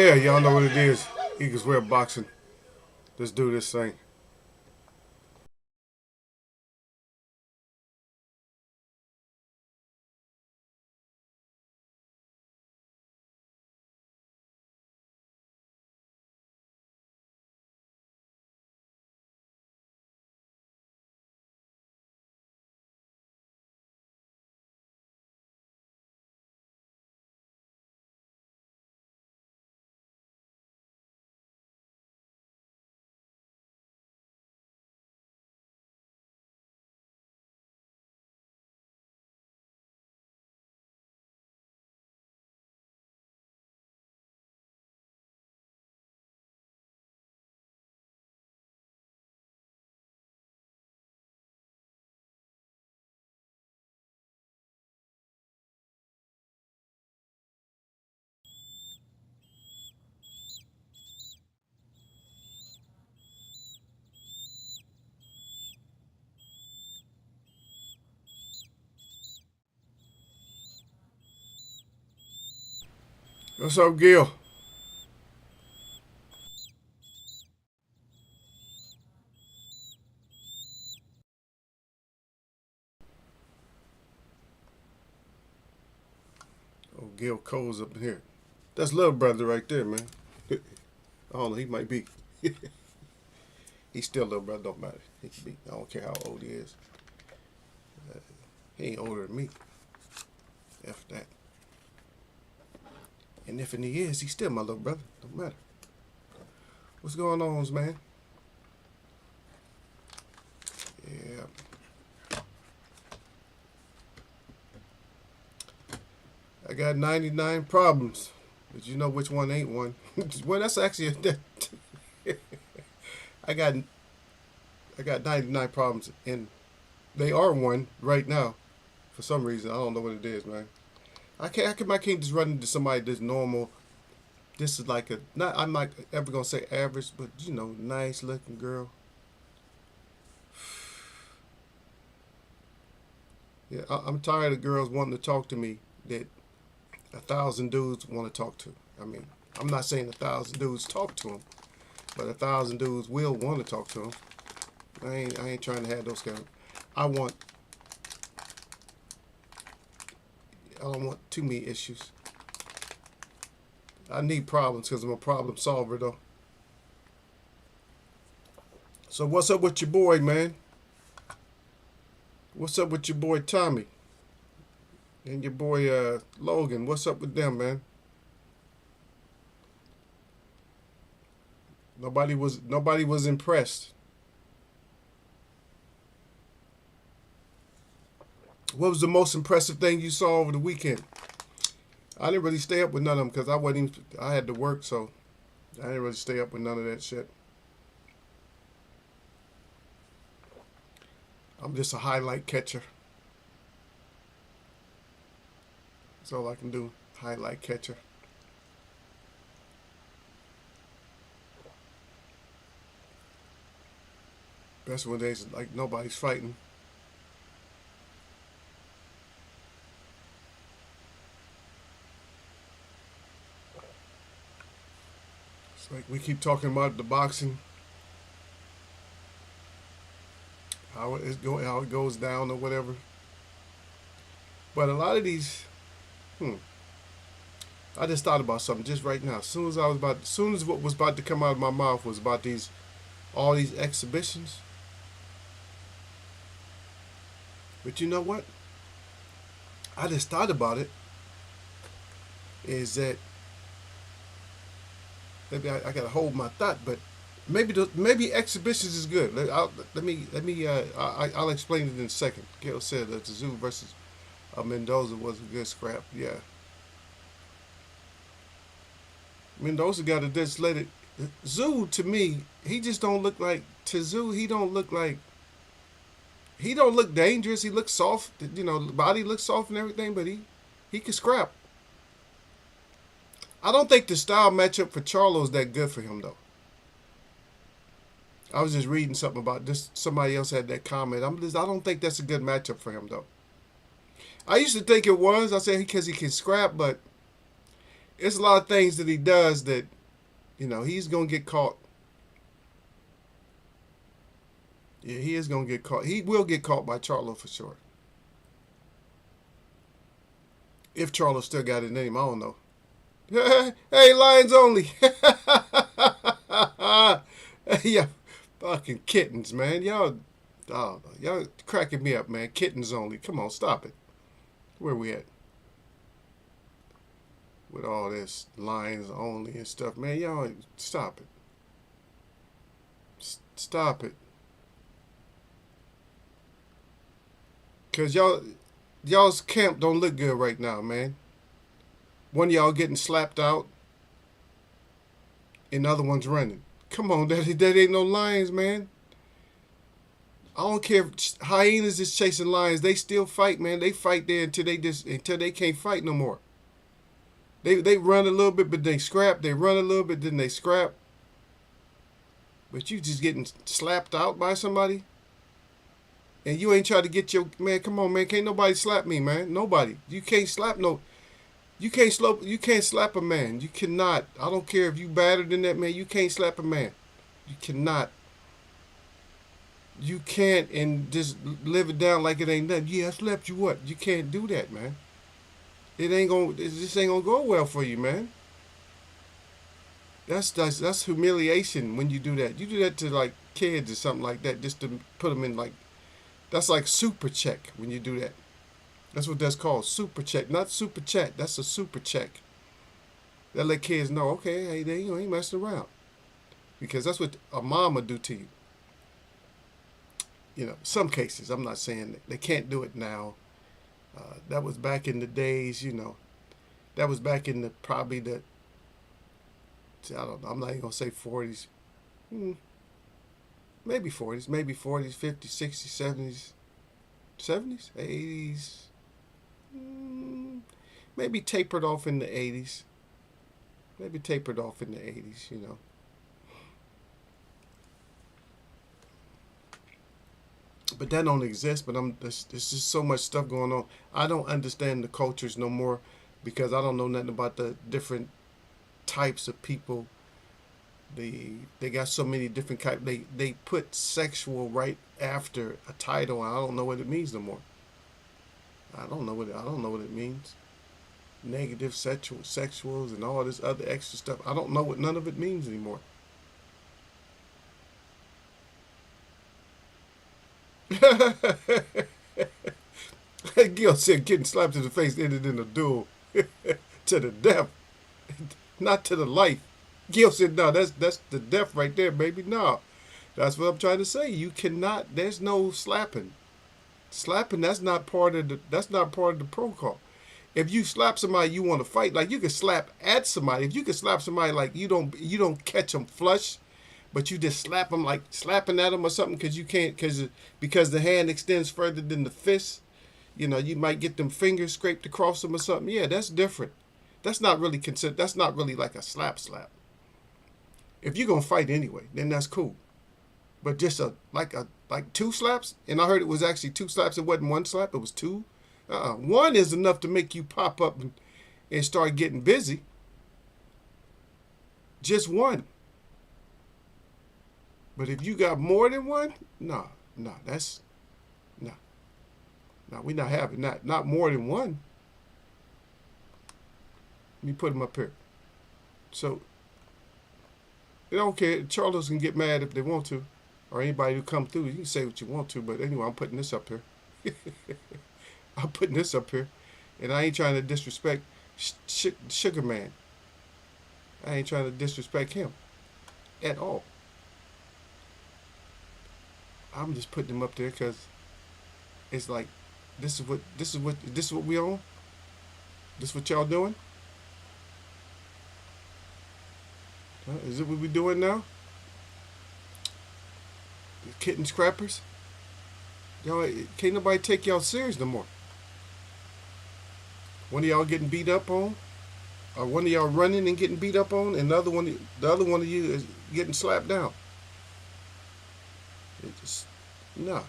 Yeah, y'all know what it is. Eagles Wear Boxing. Let's do this thing. What's up, Gil? Oh, Gil Cole's up in here. That's little brother right there, man. I don't know. He might be. He's still little brother. Don't matter. He can be. I don't care how old he is. He ain't older than me. F that. And if he is, he's still my little brother. Don't matter. What's going on, man? Yeah. I got 99 problems, but you know which one ain't one. Well, that's actually I got I got 99 problems, and they are one right now. For some reason, I don't know what it is, man. I can't just run into somebody that's normal. This is like a not. I'm not ever gonna say average, but you know, nice looking girl. Yeah, I'm tired of girls wanting to talk to me that 1,000 dudes want to talk to. I mean, I'm not saying 1,000 dudes talk to them, but 1,000 dudes will want to talk to them. I ain't trying to have those kind of. I want. I don't want too many issues. I need problems because I'm a problem solver, though. So what's up with your boy, man? What's up with your boy Tommy and your boy Logan? What's up with them, man? Nobody was impressed. What was the most impressive thing you saw over the weekend? I didn't really stay up with none of them because I wasn't even, I had to work, so I didn't really stay up with none of that shit. I'm just a highlight catcher. That's all I can do. Highlight catcher. Best when there's like nobody's fighting. It's like we keep talking about the boxing, how it goes down or whatever. But a lot of these, hmm, I just thought about something just right now. As soon as what was about to come out of my mouth was about all these exhibitions. But you know what? I just thought about it. Is that maybe I gotta hold my thought, but maybe exhibitions is good. I'll explain it in a second. Gail said that the Zoo versus Mendoza was a good scrap. Yeah, Mendoza got to just let it. Zoo to me, he just don't look like to Zoo. He don't look dangerous. He looks soft. You know, body looks soft and everything, but he can scrap. I don't think the style matchup for Charlo is that good for him though. I was just reading something about this. Somebody else had that comment. I don't think that's a good matchup for him though. I used to think it was. I said because he can scrap, but it's a lot of things that he does that He's gonna get caught. Yeah, he is gonna get caught. He will get caught by Charlo for sure. If Charlo still got his name, I don't know. Hey, Lions only. Yeah, fucking kittens, man. Y'all cracking me up, man. Kittens only. Come on, stop it. Where we at? With all this Lions only and stuff, man. Y'all stop it. Stop it. Cause y'all's camp don't look good right now, man. One of y'all getting slapped out, and the other one's running. Come on, that ain't no lions, man. I don't care if hyenas is chasing lions. They still fight, man. They fight there until they can't fight no more. They run a little bit, but they scrap. They run a little bit, then they scrap. But you just getting slapped out by somebody, and you ain't trying to get your man. Come on, man. Can't nobody slap me, man. Nobody. You can't slap no. You can't slope. You can't slap a man. You cannot. I don't care if you better than that man. You can't slap a man. You cannot. You can't and just live it down like it ain't nothing. Yeah, I slapped you. What? You can't do that, man. It ain't gonna. It just ain't gonna go well for you, man. That's humiliation when you do that. You do that to like kids or something like that, just to put them in like. That's like super check when you do that. That's what that's called, super check, not super chat. That's a super check. That let kids know, okay, hey, they ain't messing around, because that's what a mom would do to you. Some cases. I'm not saying that they can't do it now. That was back in the days. That was back in the probably the. I don't know. I'm not even gonna say 40s. Maybe 40s. Maybe 40s, 50s, 60s, 70s, 70s, 80s. Maybe tapered off in the 80s. Maybe tapered off in the 80s. But that don't exist. But there's just so much stuff going on. I don't understand the cultures no more, because I don't know nothing about the different types of people. They got so many different types. They put sexual right after a title, and I don't know what it means no more. I don't know what it means. Negative sexuals and all this other extra stuff. I don't know what none of it means anymore. Gil said getting slapped in the face ended in a duel to the death, not to the life. Gil said, no, that's the death right there, baby. No, that's what I'm trying to say. You cannot. There's no slapping. Slapping, that's not part of the protocol. If you slap somebody, you want to fight. Like, you can slap at somebody. If you can slap somebody, like, you don't catch them flush, but you just slap them, like slapping at them or something, because you can't, because the hand extends further than the fist. You might get them fingers scraped across them or something. Yeah, that's different. That's not really That's not really like a slap. If you're gonna fight anyway, then that's cool. But just like two slaps, and I heard it was actually two slaps. It wasn't one slap. It was two. One is enough to make you pop up and start getting busy. Just one. But if you got more than one, no, that's no. We're not having that. Not more than one. Let me put them up here. So, they don't care. Charlos can get mad if they want to. Or anybody who come through, you can say what you want to. But anyway, I'm putting this up here. I'm putting this up here. And I ain't trying to disrespect Sugar Man. I ain't trying to disrespect him at all. I'm just putting him up there because it's like, this is what we on? This what y'all doing? Is it what we doing now? The kitten scrappers? Y'all, can't nobody take y'all serious no more. One of y'all getting beat up on, or one of y'all running and getting beat up on, and the other one of you is getting slapped down. We're not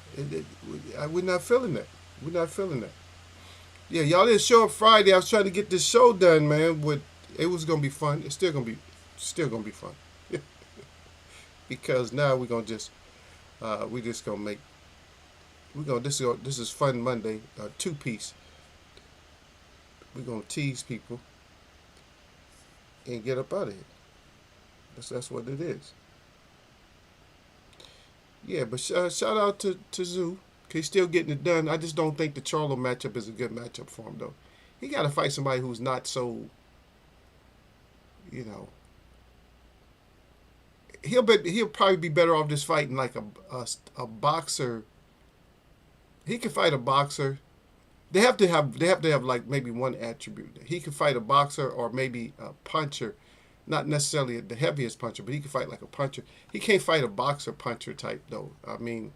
feeling that. We're not feeling that. Yeah, y'all didn't show up Friday. I was trying to get this show done, man. It was gonna be fun. It's still gonna be still gonna be fun because now we're gonna just we just gonna make we're gonna this is Fun Monday, 2 piece. We're gonna tease people and get up out of here. That's what it is. Yeah, but shout out to Zoo. He's still getting it done. I just don't think the Charlo matchup is a good matchup for him though. He got to fight somebody who's not so, you know. He'll probably be better off just fighting like a boxer. He could fight a boxer. They have to have like maybe one attribute. He could fight a boxer or maybe a puncher, not necessarily the heaviest puncher, but he could fight like a puncher. He can't fight a boxer puncher type though. I mean,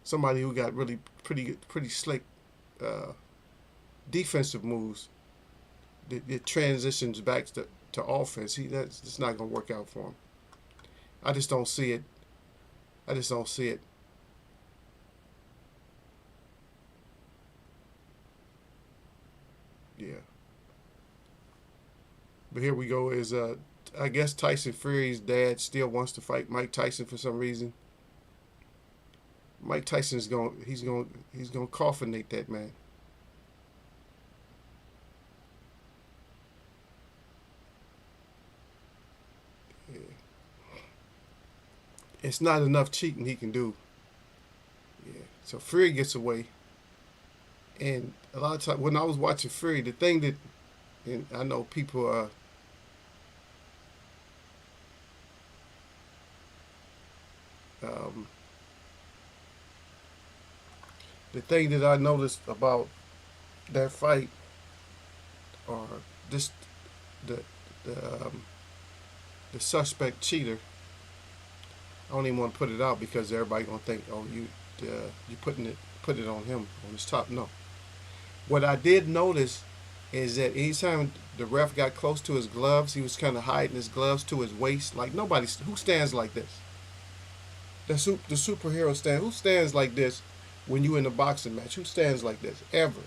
somebody who got really pretty slick defensive moves that transitions back to offense. That's just not gonna work out for him. I just don't see it. I just don't see it. Yeah. But here we go. Is I guess Tyson Fury's dad still wants to fight Mike Tyson for some reason. Mike Tyson's he's gonna coffinate that man. Yeah. It's not enough cheating he can do. Yeah. So Fury gets away. And a lot of times when I was watching Fury, the thing that, and I know people um, the thing that I noticed about that fight, or just the the um, the suspect cheater. I don't even want to put it out because everybody gonna think, oh, you put it on him on his top. No. What I did notice is that anytime the ref got close to his gloves, he was kind of hiding his gloves to his waist. Like nobody who stands like this. The superhero stand. Who stands like this when you in a boxing match? Who stands like this ever?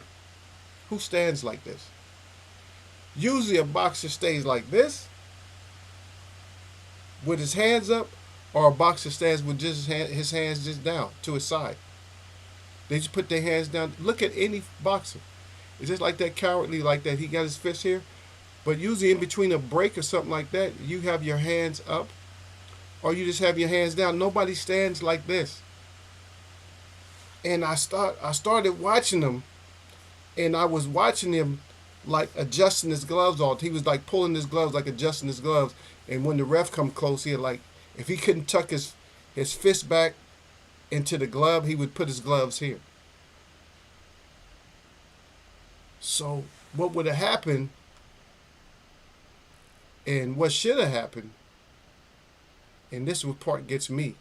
Who stands like this? Usually a boxer stays like this with his hands up, or a boxer stands with just his hands just down to his side. They just put their hands down. Look at any boxer. It's just like that cowardly, like that. He got his fist here. But usually in between a break or something like that, you have your hands up or you just have your hands down. Nobody stands like this. And I started watching him, and I was watching him like adjusting his gloves off. He was like pulling his gloves, like adjusting his gloves. And when the ref come close, he like, if he couldn't tuck his fist back into the glove, he would put his gloves here. So what would have happened, and what should have happened, and this what part gets me,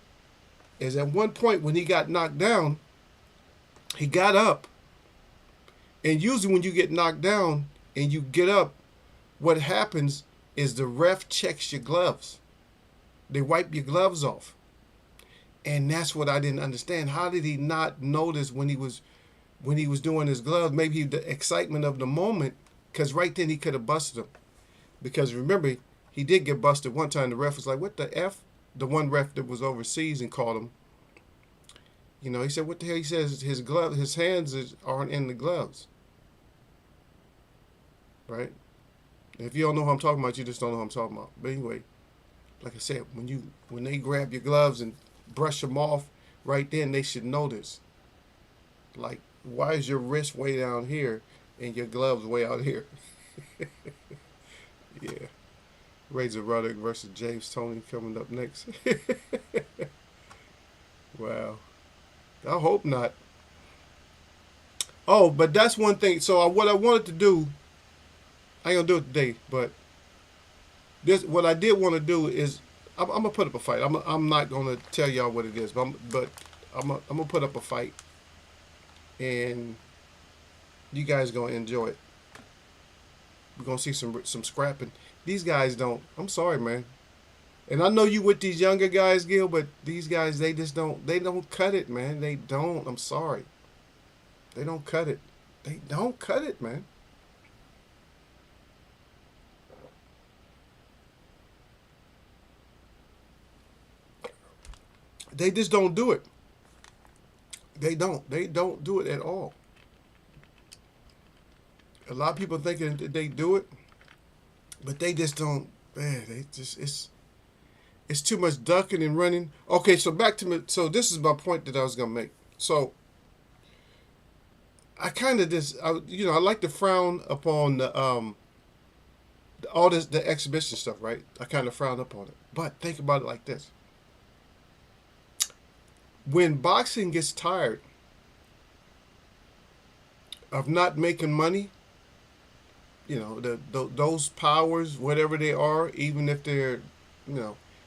is at one point when he got knocked down, he got up. And usually when you get knocked down and you get up, what happens is the ref checks your gloves. They wipe your gloves off. And that's what I didn't understand. How did he not notice when he was doing his gloves? Maybe the excitement of the moment, because right then he could have busted him. Because remember, he did get busted one time. The ref was like, "What the F?" The one ref that was overseas and called him. You know, he said, "What the hell?" He says his hands aren't in the gloves. Right? If you don't know who I'm talking about, you just don't know who I'm talking about. But anyway, like I said, when they grab your gloves and brush them off, right then they should notice. Like, why is your wrist way down here and your gloves way out here? Yeah. Razor Ruddock versus James Toney coming up next. Wow. I hope not. Oh, but that's one thing. So what I wanted to do, I ain't gonna do it today, but what I did want to do is I'm gonna put up a fight. I'm not gonna tell y'all what it is, but I'm gonna put up a fight, and you guys gonna enjoy it. We're gonna see some scrapping. These guys don't. I'm sorry, man. And I know you with these younger guys, Gil, but these guys, they just don't. They don't cut it, man. They don't. I'm sorry. They don't cut it. They don't cut it, man. They just don't do it. They don't. They don't do it at all. A lot of people thinking that they do it, but they just don't. Man, they just it's too much ducking and running. Okay, so back to me. So this is my point that I was gonna make. So I kind of I like to frown upon all this the exhibition stuff, right? I kind of frown upon it. But think about it like this: when boxing gets tired of not making money, those powers, whatever they are, even if they're,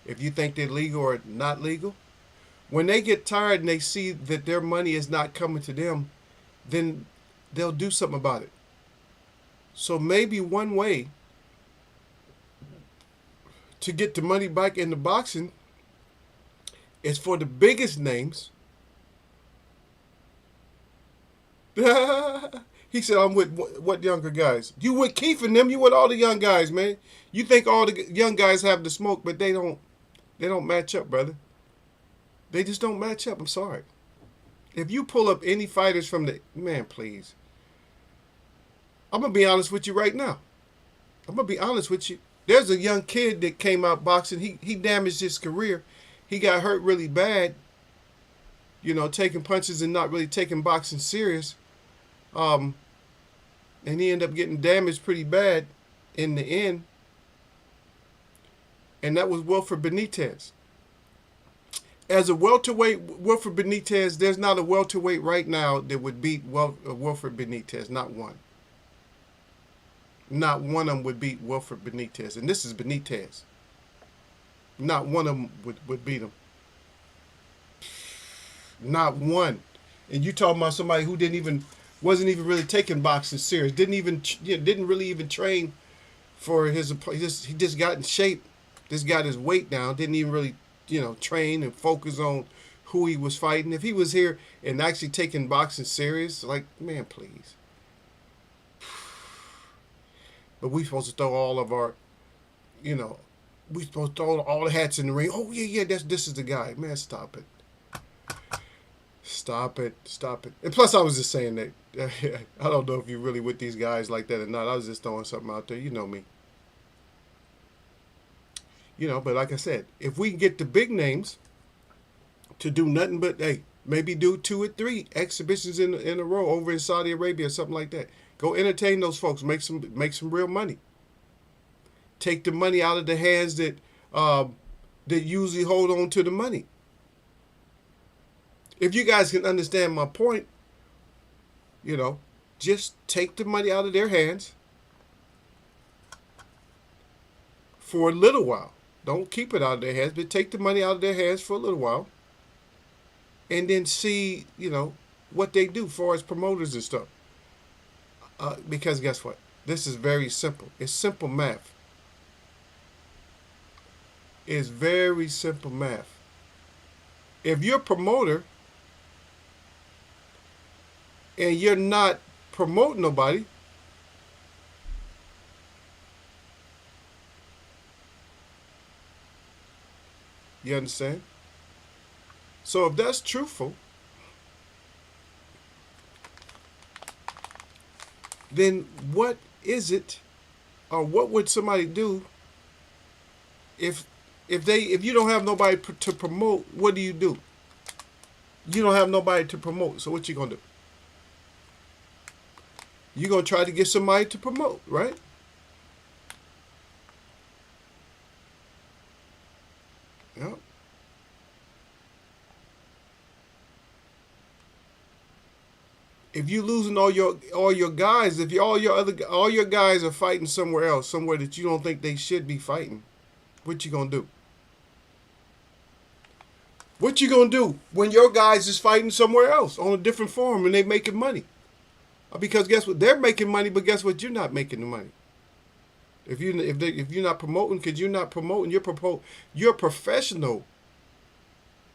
if you think they're legal or not legal, when they get tired and they see that their money is not coming to them, then they'll do something about it. So maybe one way to get the money back into boxing is for the biggest names. He said, I'm with what younger guys? You with Keith and them, you with all the young guys, man. You think all the young guys have the smoke, but they don't match up, brother. They just don't match up. I'm sorry. If you pull up any fighters from man, please. I'm going to be honest with you right now. I'm going to be honest with you. There's a young kid that came out boxing. He damaged his career. He got hurt really bad, taking punches and not really taking boxing serious. And he ended up getting damaged pretty bad in the end. And that was Wilfred Benitez. As a welterweight, Wilfred Benitez, there's not a welterweight right now that would beat Wilfred Benitez. Not one. Not one of them would beat Wilfred Benitez. And this is Benitez. Not one of them would beat him. Not one. And you talking about somebody who wasn't even really taking boxing serious. Didn't really even train for his. He just got in shape. Just got his weight down. Didn't even really, train and focus on who he was fighting. If he was here and actually taking boxing serious, man, please. But we supposed to throw all of our, we supposed to throw all the hats in the ring. Oh yeah, this is the guy. Man, stop it. Stop it. And plus, I was just saying that. I don't know if you're really with these guys like that or not. I was just throwing something out there. You know me. But like I said, if we can get the big names to do nothing but, maybe do 2 or 3 exhibitions in a row over in Saudi Arabia or something like that. Go entertain those folks. Make some real money. Take the money out of the hands that usually hold on to the money. If you guys can understand my point, just take the money out of their hands for a little while. Don't keep it out of their hands, but take the money out of their hands for a little while. And then see, what they do as far as promoters and stuff. Because guess what? This is very simple. It's simple math. It's very simple math. If you're a promoter and you're not promoting nobody, you understand? So if that's truthful, then what is it, or what would somebody do if you don't have nobody to promote? What do? You don't have nobody to promote, so what you gonna do? You're gonna try to get somebody to promote, right? Yep. If you losing all your guys, if all your guys are fighting somewhere else, somewhere that you don't think they should be fighting, what you gonna do? What you gonna do when your guys is fighting somewhere else on a different forum and they making money? Because guess what? They're making money, but guess what? You're not making the money. If you're not promoting, because you're not promoting, you're a professional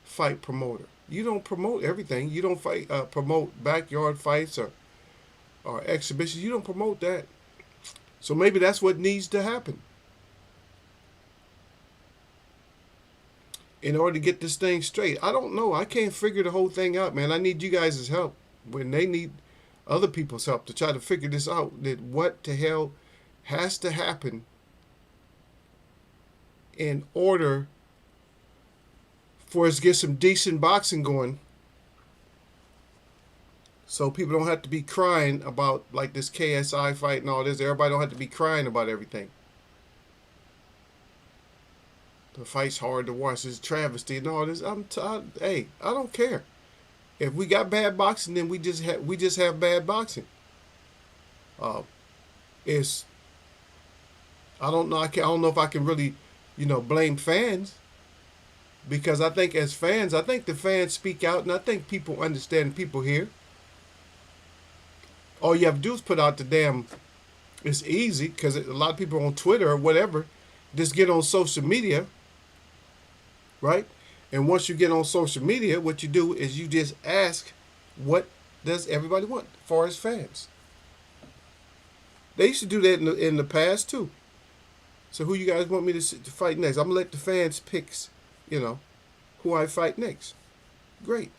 fight promoter. You don't promote everything. You don't promote backyard fights or exhibitions. You don't promote that. So maybe that's what needs to happen. in order to get this thing straight. I don't know. I can't figure the whole thing out, man. I need you guys' help when they need other people's help to try to figure this out. That what the hell has to happen in order for us to get some decent boxing going, so people don't have to be crying about like this KSI fight and all this. Everybody don't have to be crying about everything. The fight's hard to watch. It's travesty and all this. Hey, I don't care. If we got bad boxing, then we just have bad boxing. Uh, it's I don't know. I don't know if I can really, blame fans, because I think as fans, I think the fans speak out, and I think people understand. People hear. All you have to do is put out the damn. It's easy because a lot of people on Twitter or whatever just get on social media, right? And once you get on social media, what you do is you just ask, what does everybody want, as far as fans? They used to do that in the past too. So who you guys want me to fight next? I'm gonna let the fans pick, who I fight next. Great.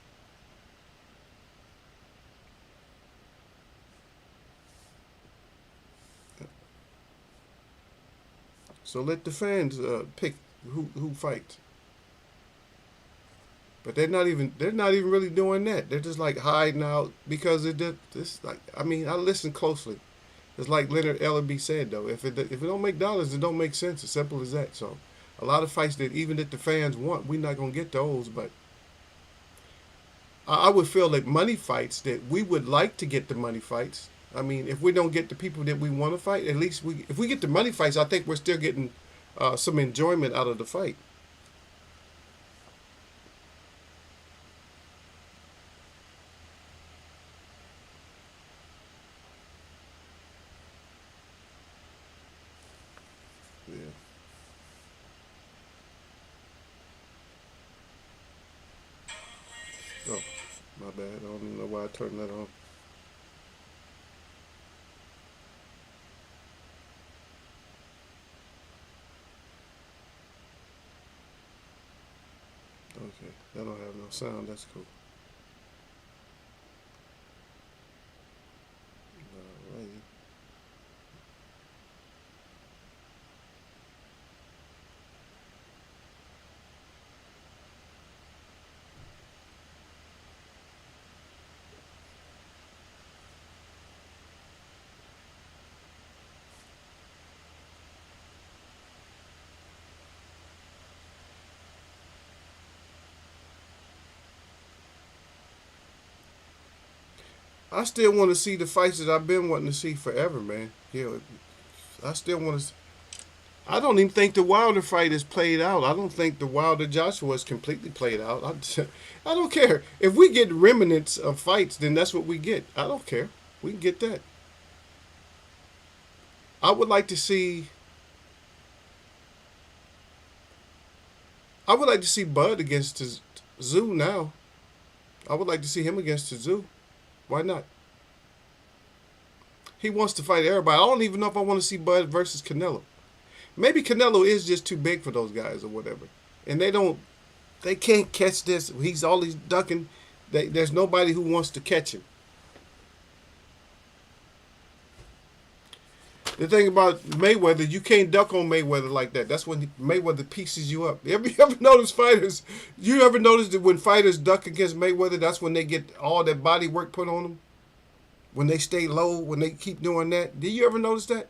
So let the fans pick who fights. But they're not even really doing that. They're just like hiding out because this like, I mean, I listen closely. It's like Leonard Ellerby said though, if it don't make dollars, it don't make sense. As simple as that. So a lot of fights that even that the fans want, we're not gonna get those. But I would feel like money fights, that we would like to get the money fights. I mean, if we don't get the people that we want to fight, at least if we get the money fights, I think we're still getting some enjoyment out of the fight. Yeah. Oh, my bad. I don't even know why I turned that on. Okay, that don't have no sound. That's cool. Alrighty. I still want to see the fights that I've been wanting to see forever, man. Yeah, I still want to. I don't even think the Wilder fight is played out. I don't think the Wilder Joshua is completely played out. I don't care. If we get remnants of fights, then that's what we get. I don't care. We can get that. I would like to see. I would like to see Bud against Zoo now. I would like to see him against the Zoo. Why not? He wants to fight everybody. I don't even know if I want to see Bud versus Canelo. Maybe Canelo is just too big for those guys or whatever, and they can't catch this. He's always ducking. There's nobody who wants to catch him. The thing about Mayweather, you can't duck on Mayweather like that. That's when Mayweather pieces you up. You ever notice fighters? You ever notice that when fighters duck against Mayweather, that's when they get all that body work put on them? When they stay low, when they keep doing that? Did you ever notice that?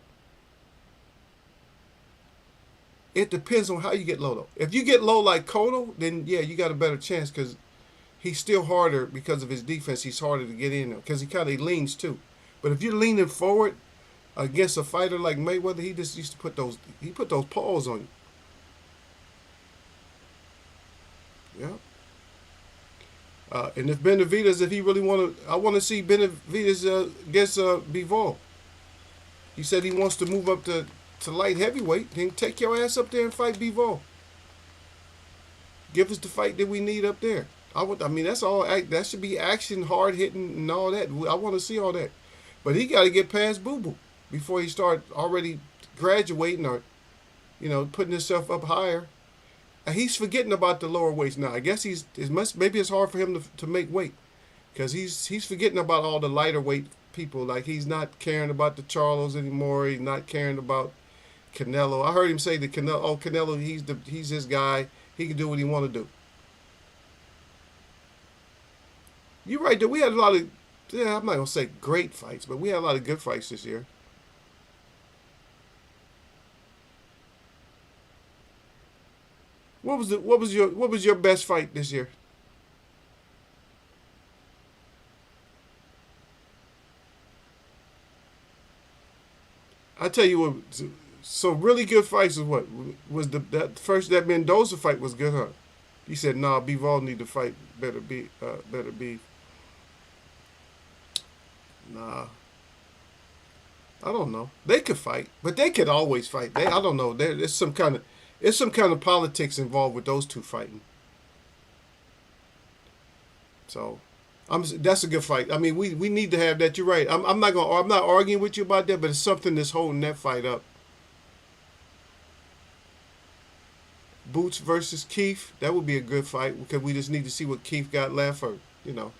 It depends on how you get low, though. If you get low like Cotto, then yeah, you got a better chance because he's still harder because of his defense. He's harder to get in because he kind of leans too. But if you're leaning forward against a fighter like Mayweather, he just used to put those paws on you. Yeah. And if Benavidez, if he really I want to see Benavidez against Bivol. He said he wants to move up to light heavyweight. Then take your ass up there and fight Bivol. Give us the fight that we need up there. I mean, that's all. That should be action, hard hitting, and all that. I want to see all that. But he got to get past Boo Boo before he start already graduating or, putting himself up higher. He's forgetting about the lower weights now. I guess maybe it's hard for him to make weight because he's forgetting about all the lighter weight people. Like he's not caring about the Charlos anymore. He's not caring about Canelo. I heard him say that Canelo, he's his guy. He can do what he want to do. You're right. That we had a lot of, yeah, I'm not gonna say great fights, but we had a lot of good fights this year. What was your best fight this year? I tell you what. So really good fights is what was that Mendoza fight was good, huh? He said, "Nah, Bivol need to fight better be." Nah, I don't know. They could fight, but they could always fight. I don't know. It's some kind of politics involved with those two fighting. So, that's a good fight. I mean, we need to have that. You're right. I'm not arguing with you about that, but it's something that's holding that fight up. Boots versus Keith. That would be a good fight because we just need to see what Keith got left, or you know,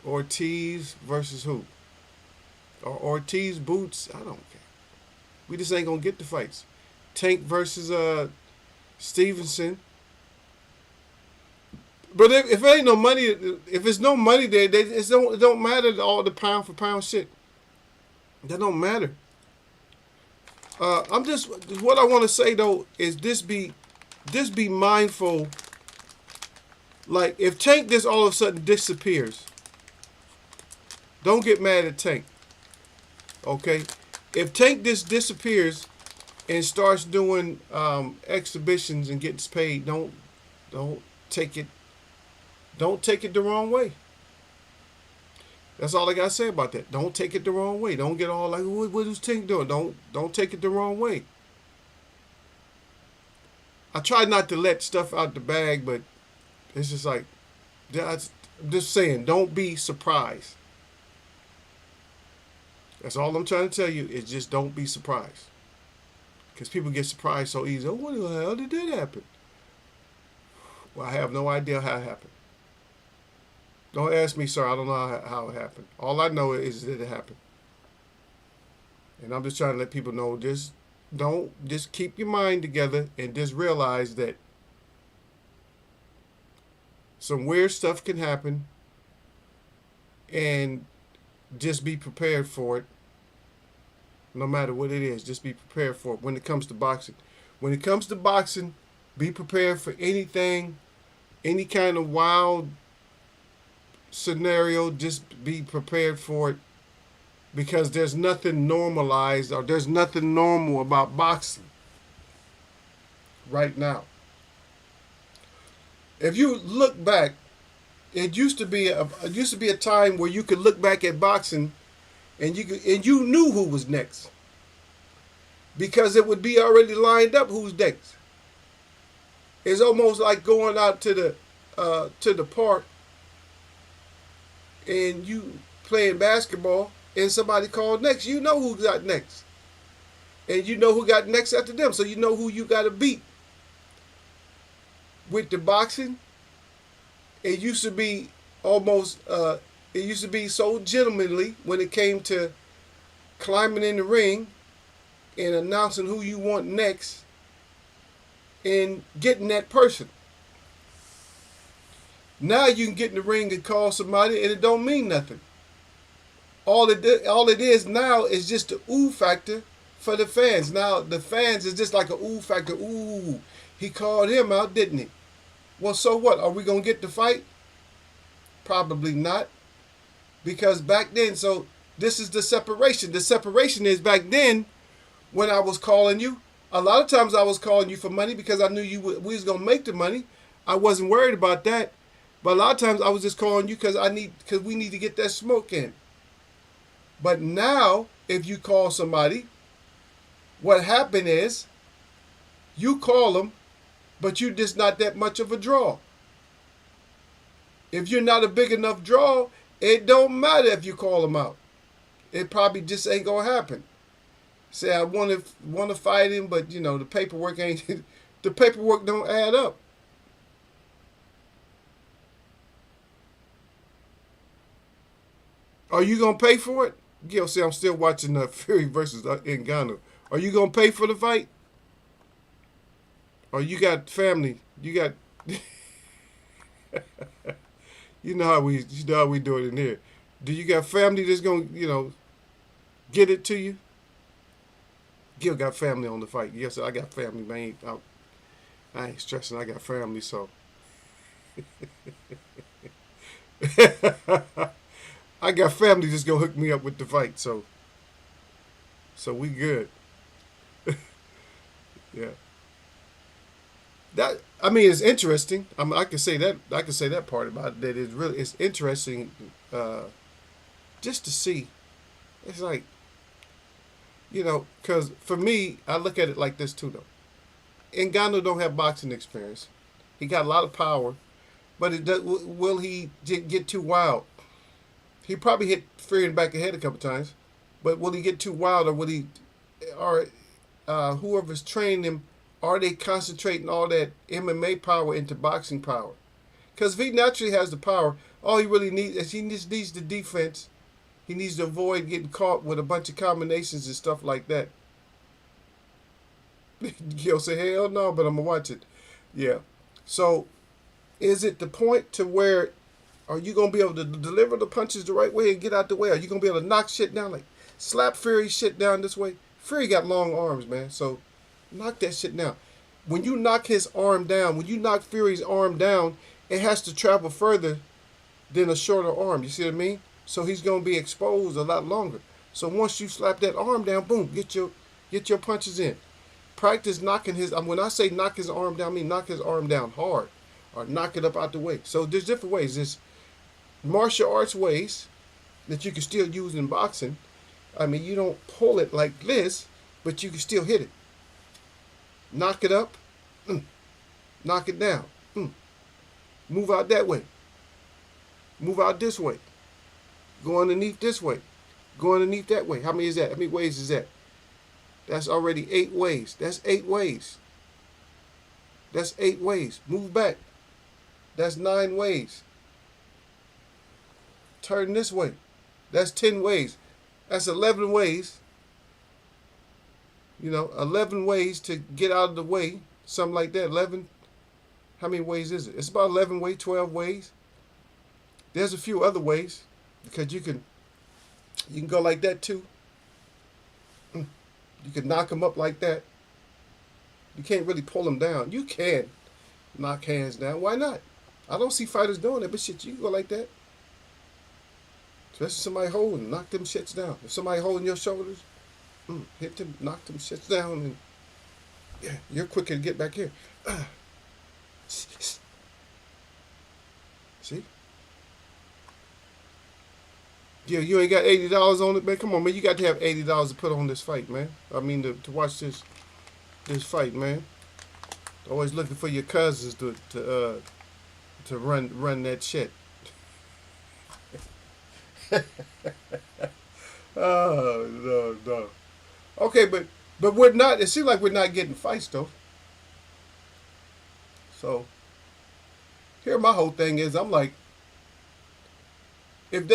Ortiz versus who? Or Ortiz Boots. I don't care. We just ain't gonna get the fights. Tank versus Stevenson. But if there ain't no money, if there's no money there, it don't matter all the pound for pound shit. That don't matter. I'm just what I want to say though is this be mindful. Like if Tank just all of a sudden disappears, don't get mad at Tank. Okay, if Tank just disappears and starts doing exhibitions and gets paid, don't take it don't take it the wrong way. That's all I gotta say about that. Don't take it the wrong way. Don't get all like, what is Tank doing? Don't take it the wrong way. I try not to let stuff out the bag, but it's just like, I'm just saying, don't be surprised. That's all I'm trying to tell you is just don't be surprised. Because people get surprised so easy. Oh, what the hell did that happen? Well, I have no idea how it happened. Don't ask me, sir. I don't know how it happened. All I know is that it happened. And I'm just trying to let people know, just keep your mind together and just realize that some weird stuff can happen and just be prepared for it. No matter what it is, just be prepared for it when it comes to boxing. When it comes to boxing, be prepared for anything, any kind of wild scenario. Just be prepared for it because there's nothing normalized or there's nothing normal about boxing right now. If you look back, it used to be a time where you could look back at boxing and you knew who was next because it would be already lined up who's next. It's almost like going out to the park and you playing basketball and somebody called next. You know who got next, and you know who got next after them, so you know who you got to beat. With the boxing, it used to be almost it used to be so gentlemanly when it came to climbing in the ring and announcing who you want next and getting that person. Now you can get in the ring and call somebody and it don't mean nothing. All it is now is just the ooh factor for the fans. Now the fans is just like a ooh factor. Ooh, he called him out, didn't he? Well, so what? Are we going to get the fight? Probably not. Because back then, so this is the separation. The separation is back then when I was calling you. A lot of times I was calling you for money because I knew we was going to make the money. I wasn't worried about that. But a lot of times I was just calling you because we need to get that smoke in. But now, if you call somebody, what happened is you call them, but you're just not that much of a draw. If you're not a big enough draw, it don't matter if you call them out. It probably just ain't going to happen. Say I want to fight him, but you know the paperwork ain't the paperwork don't add up. Are you gonna pay for it? Gil say I'm still watching Fury versus Ngannou. Are you gonna pay for the fight? Or you got family? You got you know how we do it in here. Do you got family that's gonna get it to you? Gil got family on the fight. Yes, I got family, man. I ain't stressing. I got family, so I got family that's gonna hook me up with the fight. So we good. Yeah. That I mean, it's interesting. I can say that. I can say that part about it. That it's interesting, just to see. It's like because for me, I look at it like this too, though. Ngannou don't have boxing experience. He got a lot of power, but will he get too wild? He probably hit Fury in the back of the head a couple times, but will he get too wild, or will he, or whoever's training him, are they concentrating all that MMA power into boxing power? Because if he naturally has the power, all he really needs is he just needs the defense. He needs to avoid getting caught with a bunch of combinations and stuff like that. Gil say, hell no, but I'm going to watch it. Yeah. So, is it the point to where are you going to be able to deliver the punches the right way and get out the way? Are you going to be able to knock shit down, like slap Fury shit down this way? Fury got long arms, man. So, knock that shit down. When you knock his arm down, when you knock Fury's arm down, it has to travel further than a shorter arm. You see what I mean? So he's going to be exposed a lot longer. So once you slap that arm down, boom, get your punches in. Practice knocking his. When I say knock his arm down, I mean knock his arm down hard, or knock it up out the way. So there's different ways. There's martial arts ways that you can still use in boxing. I mean, you don't pull it like this, but you can still hit it. Knock it up, knock it down. Move out that way. Move out this way. Go underneath this way. Go underneath that way. How many is that? How many ways is that? That's already 8 ways. That's 8 ways. That's 8 ways. Move back. That's 9 ways. Turn this way. That's 10 ways. That's 11 ways. 11 ways to get out of the way. Something like that. 11. How many ways is it? It's about 11 ways, 12 ways. There's a few other ways because you can go like that too. You can knock them up like that. You can't really pull them down. You can knock hands down. Why not? I don't see fighters doing it, but shit, you can go like that. Especially somebody holding, knock them shits down. If somebody holding your shoulders, hit them, knock them shits down, and yeah, you're quicker to get back here. See? Yeah, you ain't got $80 on it, man. Come on, man. You got to have $80 to put on this fight, man. I mean, to watch this fight, man. Always looking for your cousins to run that shit. Oh no. Okay, but we're not. It seems like we're not getting fights though. So here, my whole thing is, I'm like, if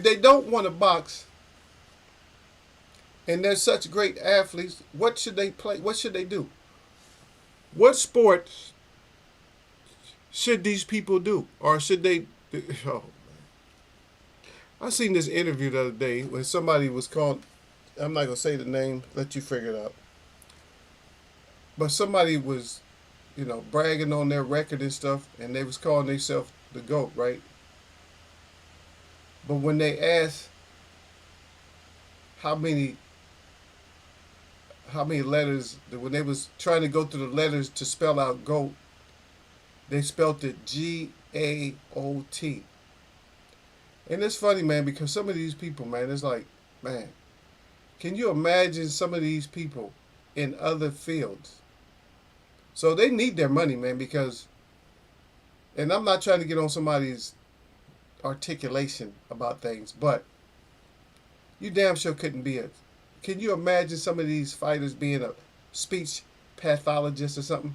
they don't want to box, and they're such great athletes, what should they play? What should they do? What should these people do, or should they? Oh, I seen this interview the other day when somebody was called. I'm not gonna say the name. Let you figure it out. But somebody was, bragging on their record and stuff, and they was calling themselves the GOAT, right? But when they asked how many letters, when they was trying to go through the letters to spell out GOAT, they spelled it GAOT. And it's funny, man, because some of these people, man, it's like, man, can you imagine some of these people in other fields? So they need their money, man, because, and I'm not trying to get on somebody's articulation about things, but you damn sure couldn't be Can you imagine some of these fighters being a speech pathologist or something,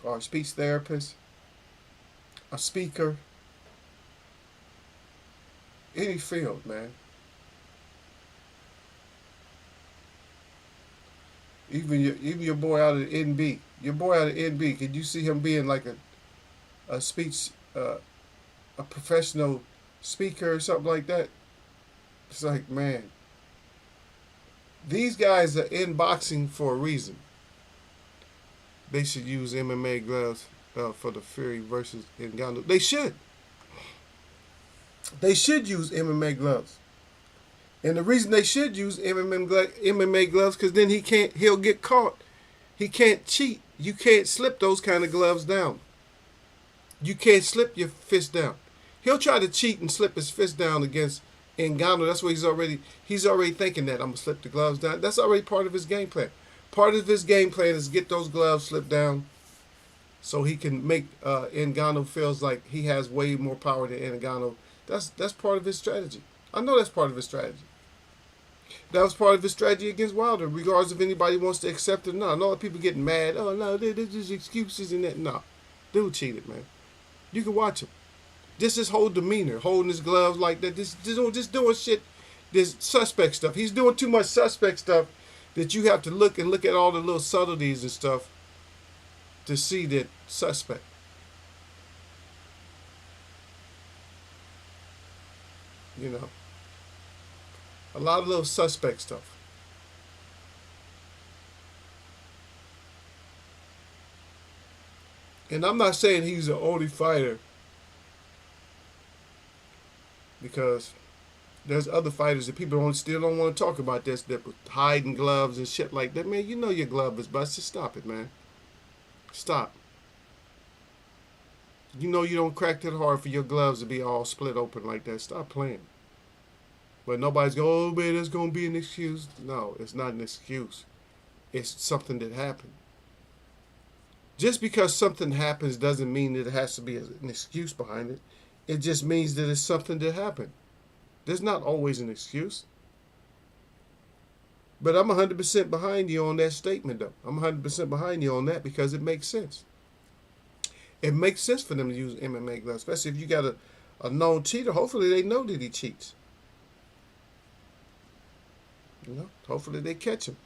or a speech therapist, a speaker, any field, man. Even your boy out of NB, your boy out of NB. Could you see him being like a speech a professional speaker or something like that? It's like, man, these guys are in boxing for a reason. They should use MMA gloves for the Fury versus Ngannou. They should. They should use MMA gloves. And the reason they should use MMA gloves, because then he'll get caught. He can't cheat. You can't slip those kind of gloves down. You can't slip your fist down. He'll try to cheat and slip his fist down against Ngannou. That's what he's already thinking that I'm gonna slip the gloves down. That's already part of his game plan. Part of his game plan is get those gloves slipped down so he can make Ngannou feels like he has way more power than Ngannou. That's part of his strategy. I know that's part of his strategy. That was part of his strategy against Wilder, regardless if anybody wants to accept it or not. I know people getting mad. Oh no, there's just excuses and that. No, dude cheated, man. You can watch him. Just his whole demeanor, holding his gloves like that, just doing shit, this suspect stuff. He's doing too much suspect stuff that you have to look at all the little subtleties and stuff to see that suspect. You know, a lot of little suspect stuff. And I'm not saying he's the only fighter, because there's other fighters that people still don't want to talk about this, that was hiding gloves and shit like that. Man, you know your glove is busted. Stop it, man. Stop. You know you don't crack that hard for your gloves to be all split open like that. Stop playing. But nobody's going, oh man, that's going to be an excuse. No, it's not an excuse. It's something that happened. Just because something happens doesn't mean that it has to be an excuse behind it. It just means that it's something that happened. There's not always an excuse. But I'm 100% behind you on that statement, though. I'm 100% behind you on that because it makes sense. It makes sense for them to use MMA gloves, especially if you got a known cheater. Hopefully they know that he cheats. You know, hopefully they catch him.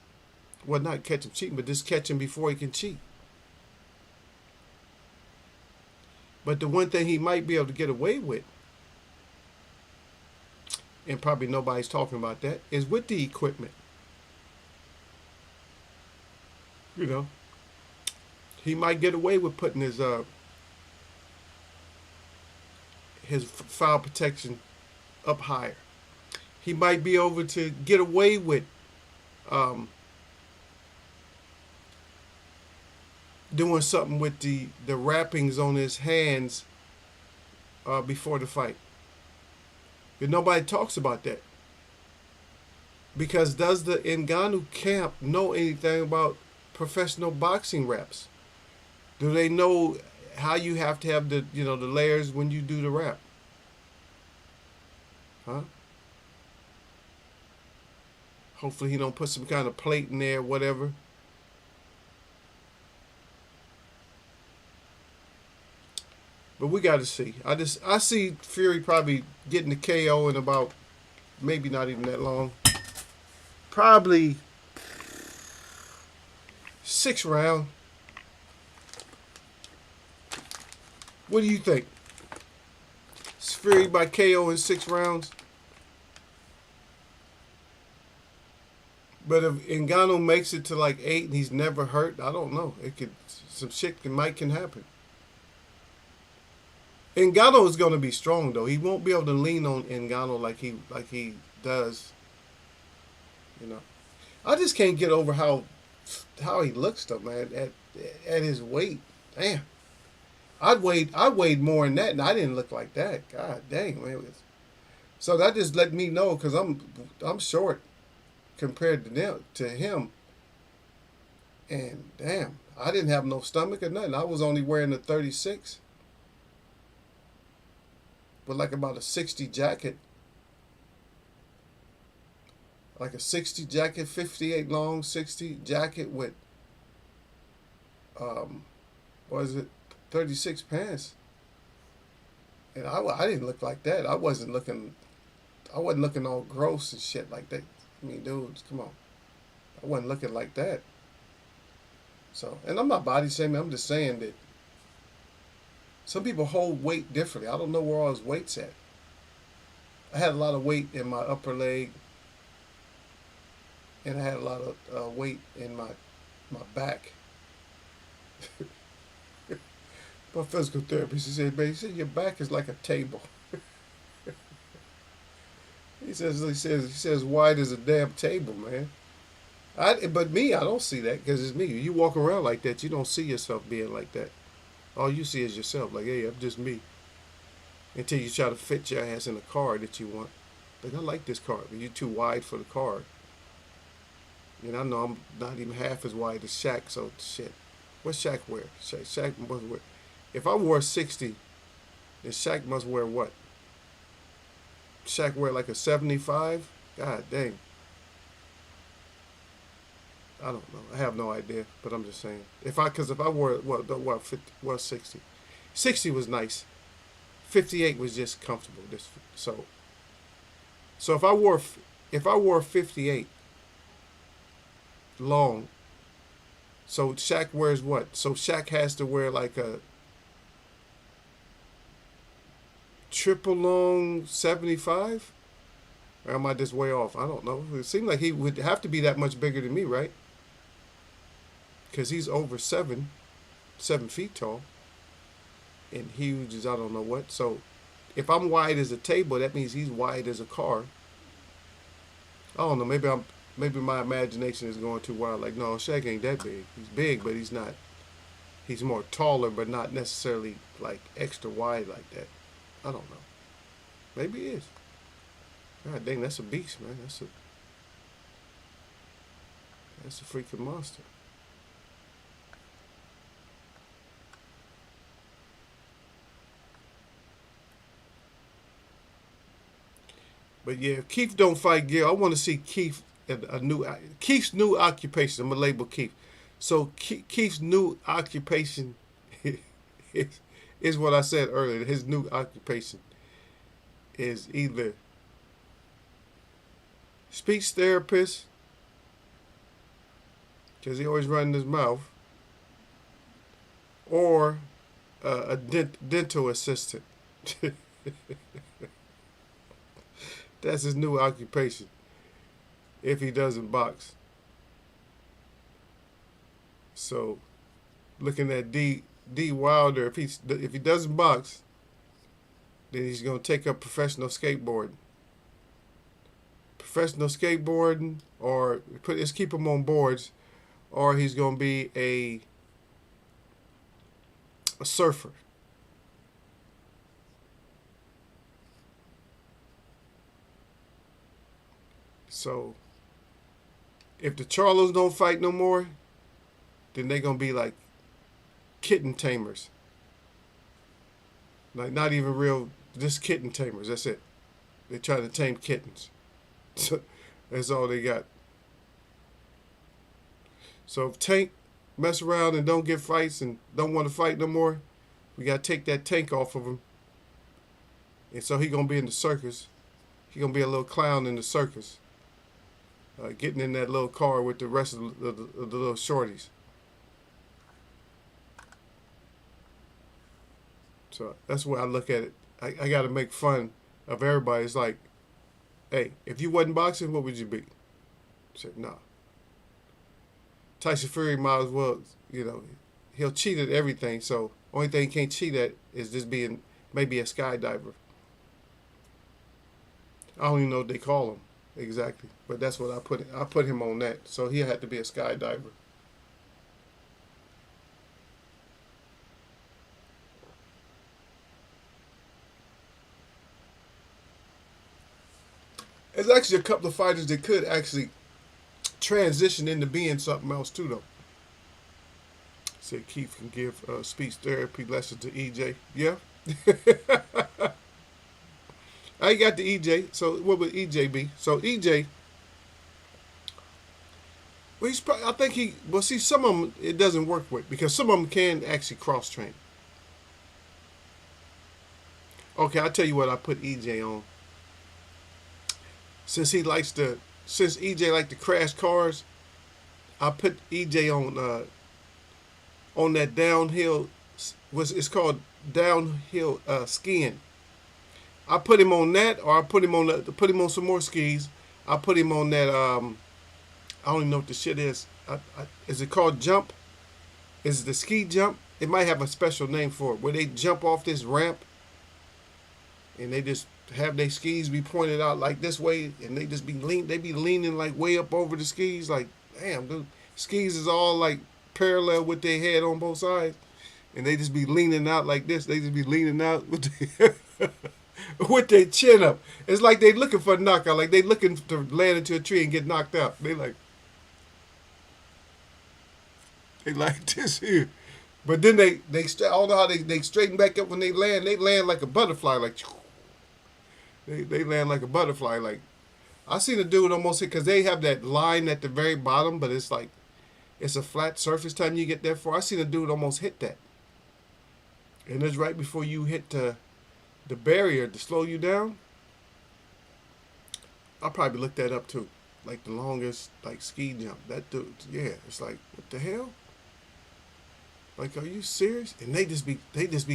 Well, not catch him cheating, but just catch him before he can cheat. But the one thing he might be able to get away with, and probably nobody's talking about that, is with the equipment. You know, he might get away with putting his foul protection up higher. He might be able to get away with doing something with the wrappings on his hands before the fight. But nobody talks about that. Because does the Ngannou camp know anything about professional boxing wraps? Do they know how you have to have the layers when you do the wrap? Huh? Hopefully he don't put some kind of plate in there, whatever. But we got to see. I see Fury probably getting the KO in about, maybe not even that long. Probably 6th round. What do you think? Is Fury by KO in 6 rounds? But if Ngannou makes it to like 8 and he's never hurt, I don't know. Some shit can happen. Ngannou is going to be strong though. He won't be able to lean on Ngannou like he does. You know, I just can't get over how he looks though, man. At his weight, damn. I weighed more than that, and I didn't look like that. God dang, man. So that just let me know, because I'm short compared to him. And damn, I didn't have no stomach or nothing. I was only wearing a 36 with like about a 60 jacket. like a 60 jacket, 58 long, 60 jacket with um, what is it, 36 pants. And I didn't look like that. I wasn't looking all gross and shit like that. I mean, dudes, come on. I wasn't looking like that. So, and I'm not body shaming. I'm just saying that some people hold weight differently. I don't know where all his weight's at. I had a lot of weight in my upper leg, and I had a lot of weight in my back. My physical therapist, he said, your back is like a table. He says, wide as a damn table, man. But me, I don't see that because it's me. You walk around like that, you don't see yourself being like that. All you see is yourself. Like, hey, I'm just me. Until you try to fit your ass in a car that you want. Like, I like this car, but you're too wide for the car. And I know I'm not even half as wide as Shaq, so shit. What Shaq wear? Shaq must wear. If I wore 60, then Shaq must wear what? Shaq wear like a 75? God dang. I don't know. I have no idea, but I'm just saying. Because if I wore what 50, well 60, 60 was nice. 58 was just comfortable. So if I wore 58 long, so Shaq wears what? So Shaq has to wear like a triple long 75? Or am I just way off? I don't know. It seemed like he would have to be that much bigger than me, right? Because he's over 7 feet tall, and huge as I don't know what. So if I'm wide as a table, that means he's wide as a car. I don't know. Maybe my imagination is going too wild. Like, no, Shaq ain't that big. He's big, but he's not. He's more taller, but not necessarily like extra wide like that. I don't know. Maybe he is. God dang, that's a beast, man. That's a freaking monster. But yeah, Keith don't fight Gil. I want to see Keith Keith's new occupation. I'm gonna label Keith. So Keith's new occupation is, is what I said earlier. His new occupation is either speech therapist, because he always running his mouth, or a dental assistant. That's his new occupation. If he doesn't box. So, looking at D Wilder, if he doesn't box, then he's gonna take up professional skateboarding. Professional skateboarding, or let's keep him on boards, or he's gonna be a surfer. So, if the Charlos don't fight no more, then they're gonna be like kitten tamers. Like, not even real, just kitten tamers. That's it. They're trying to tame kittens. That's all they got. So if Tank mess around and don't get fights and don't want to fight no more, we gotta take that Tank off of him. And so he gonna be in the circus. He gonna be a little clown in the circus, getting in that little car with the rest of the little shorties. So that's where I look at it. I got to make fun of everybody. It's like, hey, if you wasn't boxing, what would you be? I said, nah. Tyson Fury might as well, he'll cheat at everything. So only thing he can't cheat at is just being maybe a skydiver. I don't even know what they call him exactly, but that's what I put him on that. So he had to be a skydiver. There's actually a couple of fighters that could actually transition into being something else too, though. Said Keith can give speech therapy lessons to EJ. Yeah. I got the EJ. So what would EJ be? So EJ Well, he's probably, I think he, well, see, some of them it doesn't work with because some of them can actually cross train. Okay, I'll tell you what I put EJ on. Since he likes to, since EJ like to crash cars, I put EJ on that downhill, was it's called downhill skiing. I put him on that, or I put him on put him on some more skis. I put him on that. I don't even know what the shit is. Is it called jump? Is it the ski jump? It might have a special name for it, where they jump off this ramp and they just have their skis be pointed out like this way, and they just be lean. They be leaning like way up over the skis. Like, damn, the skis is all like parallel with their head on both sides, and they just be leaning out like this. They just be leaning out with their, with their chin up. It's like they looking for a knockout. Like they looking to land into a tree and get knocked out. They like this here. But then I don't know how they straighten back up when they land. They land like a butterfly, like they land like a butterfly. Like I seen a dude almost hit because they have that line at the very bottom, but it's like it's a flat surface. Time you get there for, I seen a dude almost hit that, and it's right before you hit the barrier to slow you down. I'll probably look that up too. Like the longest like ski jump. That dude, yeah, it's like what the hell? Like, are you serious? And they just be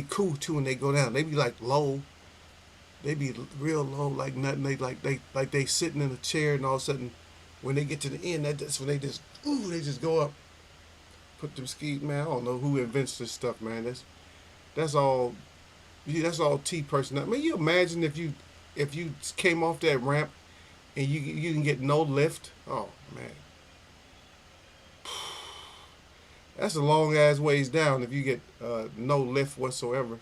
cool too when they go down. They be like low. They be real low, like nothing. They sitting in a chair, and all of a sudden, when they get to the end, that's when they just go up, put them ski. Man, I don't know who invents this stuff, man. That's all. Yeah, that's all T person. I mean, you imagine if you came off that ramp and you didn't get no lift. Oh man, that's a long ass ways down if you get no lift whatsoever.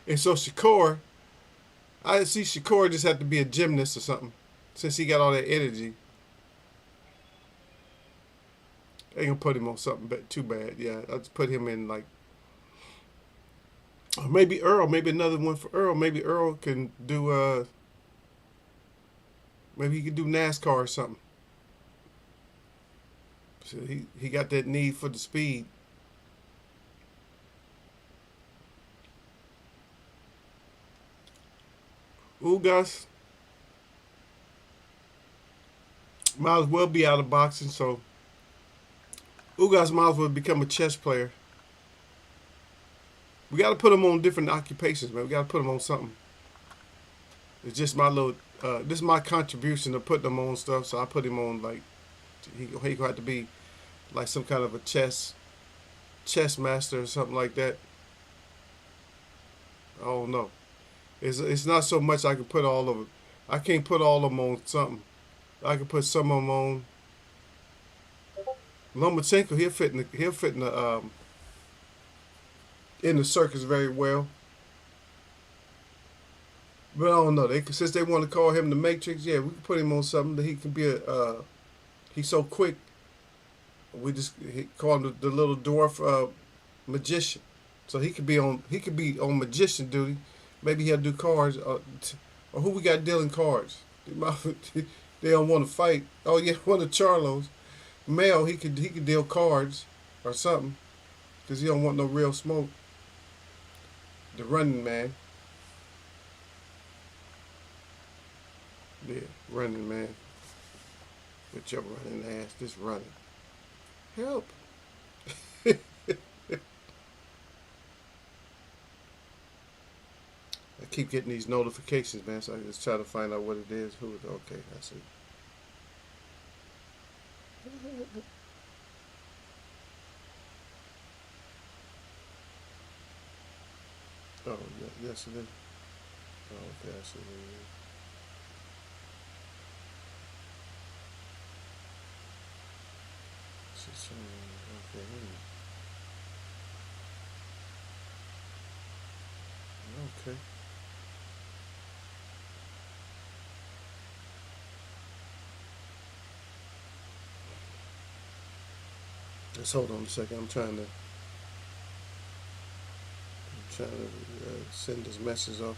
And so Shakur, I see Shakur just had to be a gymnast or something, since he got all that energy. They gonna put him on something too bad. Yeah, I'll just put him in like, or maybe Earl, maybe another one for Earl. Maybe Earl can do maybe he could do NASCAR or something. So he got that need for the speed. Ugas might as well be out of boxing, so Ugas might as well become a chess player. We got to put him on different occupations, man. We got to put him on something. It's just my little. This is my contribution to putting him on stuff. So I put him on like he gonna have to be like some kind of a chess master or something like that. I don't know. It's not so much I can put all of it. I can't put all of them on something. I can put some of them on. Lomachenko, in the circus very well. But I don't know. Since they want to call him the Matrix, yeah, we can put him on something that he can be he's so quick. He call him the little dwarf magician. So he could be on magician duty. Maybe he'll do cards. Or who we got dealing cards? They don't want to fight. Oh yeah, one of Charlo's. Mel, he could deal cards or something. Because he don't want no real smoke. The running man. Yeah, running man. With your running ass, just running. Help. I keep getting these notifications, man, so I just try to find out what it is. Okay, I see. Oh, yeah, yes it is. Oh, okay, I see what it is. Okay, okay. Just hold on a second. I'm trying to send this message off.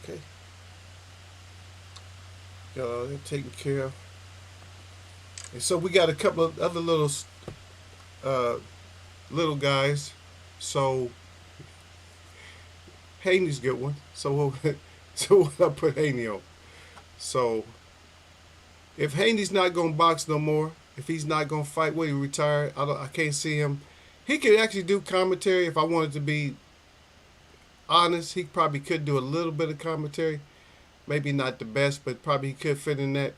Okay. Got all that taken care of. And so we got a couple of other uh, little guys. So Haney's a good one. So so what I put Haney on. So if Haney's not gonna box no more, if he's not gonna fight, when he retired, I can't see him. He could actually do commentary if I wanted to be honest. He probably could do a little bit of commentary. Maybe not the best, but probably he could fit in that.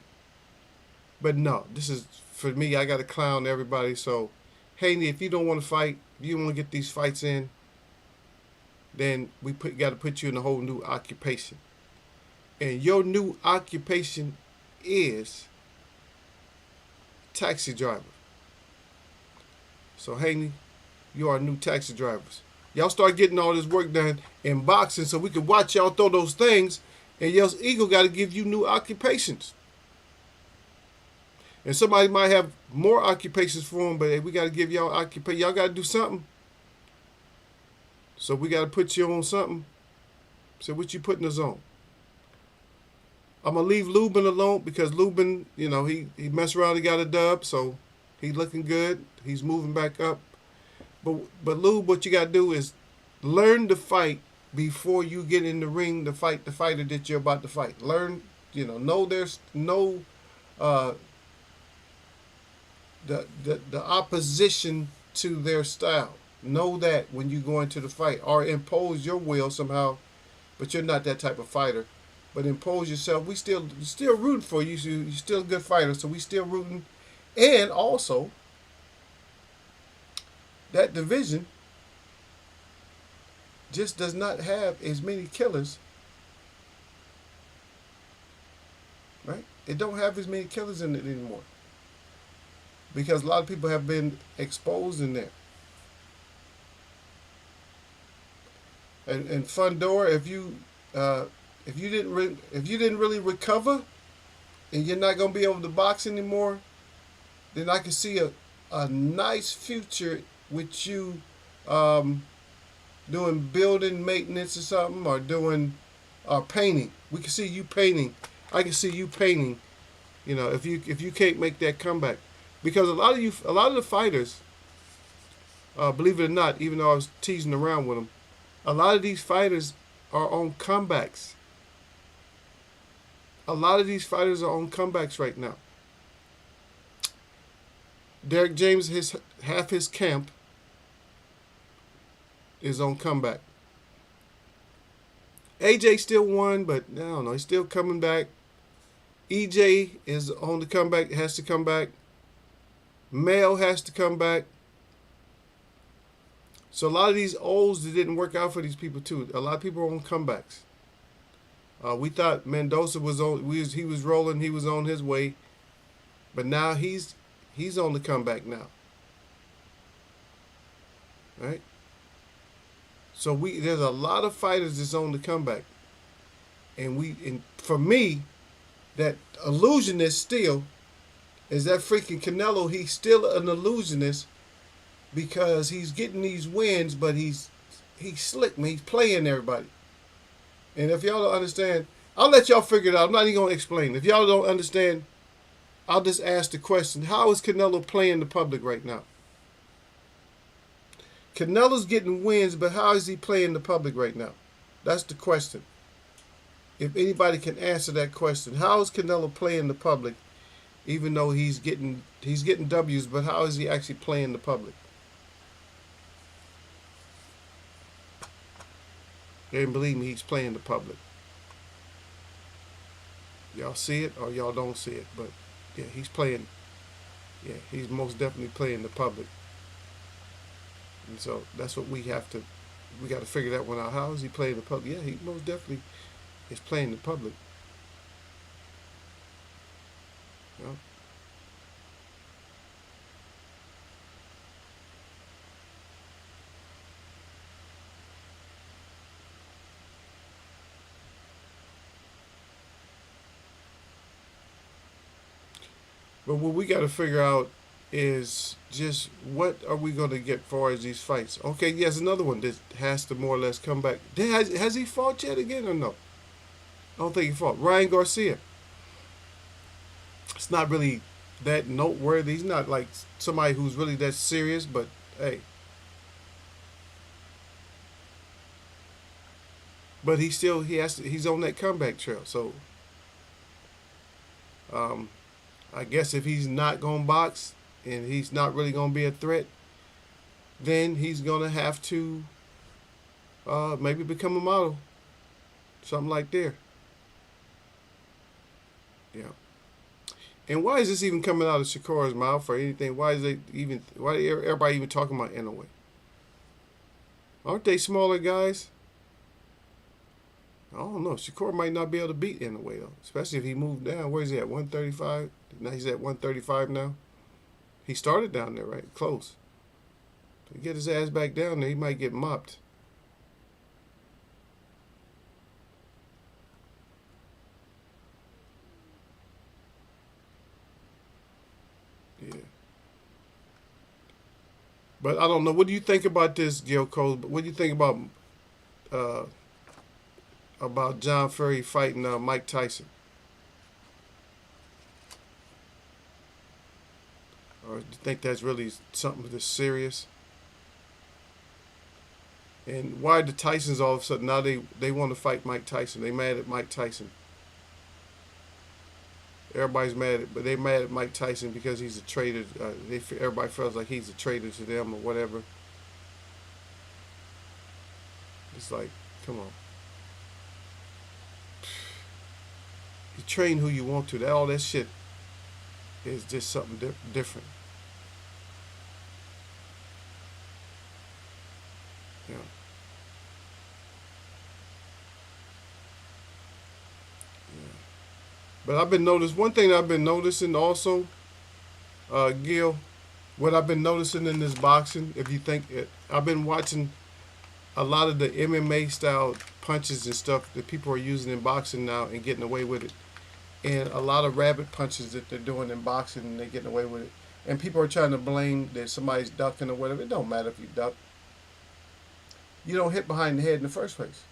But no, this is for me. I got to clown everybody. So, Haney, if you don't want to fight, if you want to get these fights in, then we got to put you in a whole new occupation. And your new occupation is taxi driver. So, Haney, you are new taxi drivers. Y'all start getting all this work done in boxing so we can watch y'all throw those things, and your ego got to give you new occupations. And somebody might have more occupations for them, but we got to give y'all occupation. Y'all got to do something. So we got to put you on something. So what you putting us on? I'm going to leave Lubin alone because Lubin, he messed around and got a dub, so he's looking good. He's moving back up. But Lube, what you got to do is learn to fight before you get in the ring to fight the fighter that you're about to fight. Learn, know there's no the opposition to their style. Know that when you go into the fight, or impose your will somehow, but you're not that type of fighter. But impose yourself. We still rooting for you. So you're still a good fighter, so we still rooting. And also, that division just does not have as many killers, right? It don't have as many killers in it anymore because a lot of people have been exposed in there. And Fundora, if you didn't really recover, and you're not gonna be able to box anymore, then I can see a nice future with you doing building maintenance or something, or doing painting. We can see you painting. I can see you painting. If you can't make that comeback, because a lot of the fighters, believe it or not, even though I was teasing around with them, a lot of these fighters are on comebacks. A lot of these fighters are on comebacks right now. Derek James, half his camp is on comeback. AJ still won, but I don't know. He's still coming back. EJ is on the comeback, has to come back. Mel has to come back. So a lot of these olds that didn't work out for these people too. A lot of people are on comebacks. We thought Mendoza was on. He was rolling. He was on his way, but now he's on the comeback now. Right. So there's a lot of fighters that's on the comeback, and for me, that illusionist still is that freaking Canelo. He's still an illusionist because he's getting these wins, but he's slick, man. He's playing everybody. And if y'all don't understand, I'll let y'all figure it out. I'm not even gonna explain. If y'all don't understand, I'll just ask the question: how is Canelo playing the public right now? Canelo's getting wins, but how is he playing the public right now? That's the question. If anybody can answer that question, how is Canelo playing the public, even though he's getting W's, but how is he actually playing the public? And believe me, he's playing the public. Y'all see it or y'all don't see it, but yeah, he's playing. Yeah, he's most definitely playing the public. And so that's what we got to figure that one out. How is he playing the public? Yeah, he most definitely is playing the public. You know? But what we got to figure out is just what are we going to get far as these fights. Okay, yes, another one that has to more or less come back. Has he fought yet again or no? I don't think he fought. Ryan Garcia. It's not really that noteworthy. He's not like somebody who's really that serious, but hey. But he's on that comeback trail. So um, I guess if he's not gonna box and he's not really gonna be a threat, then he's gonna have to maybe become a model, something like there. Yeah. And why is this even coming out of Shakur's mouth or anything? Why is they even? Why everybody even talking about Inoue? Aren't they smaller guys? I don't know. Shakur might not be able to beat Inoue though, especially if he moved down. Where is he at? 135. Now he's at 135 now. He started down there, right? Close. To get his ass back down there, he might get mopped. Yeah. But I don't know. What do you think about this, Gil Cole? What do you think uh, about John Fury fighting Mike Tyson? Or do you think that's really something that's serious? And why the Tysons all of a sudden now they want to fight Mike Tyson? They mad at Mike Tyson. Everybody's mad at, but they mad at Mike Tyson because he's a traitor. Everybody feels like he's a traitor to them or whatever. It's like, come on. You train who you want to. All that shit is just something different. Yeah. Yeah. But I've been noticing one thing I've been noticing also, Gil. What I've been noticing in this boxing, if you think it, I've been watching a lot of the MMA style punches and stuff that people are using in boxing now and getting away with it. And a lot of rabbit punches that they're doing in boxing and they're getting away with it. And people are trying to blame that somebody's ducking or whatever. It don't matter if you duck. You don't hit behind the head in the first place.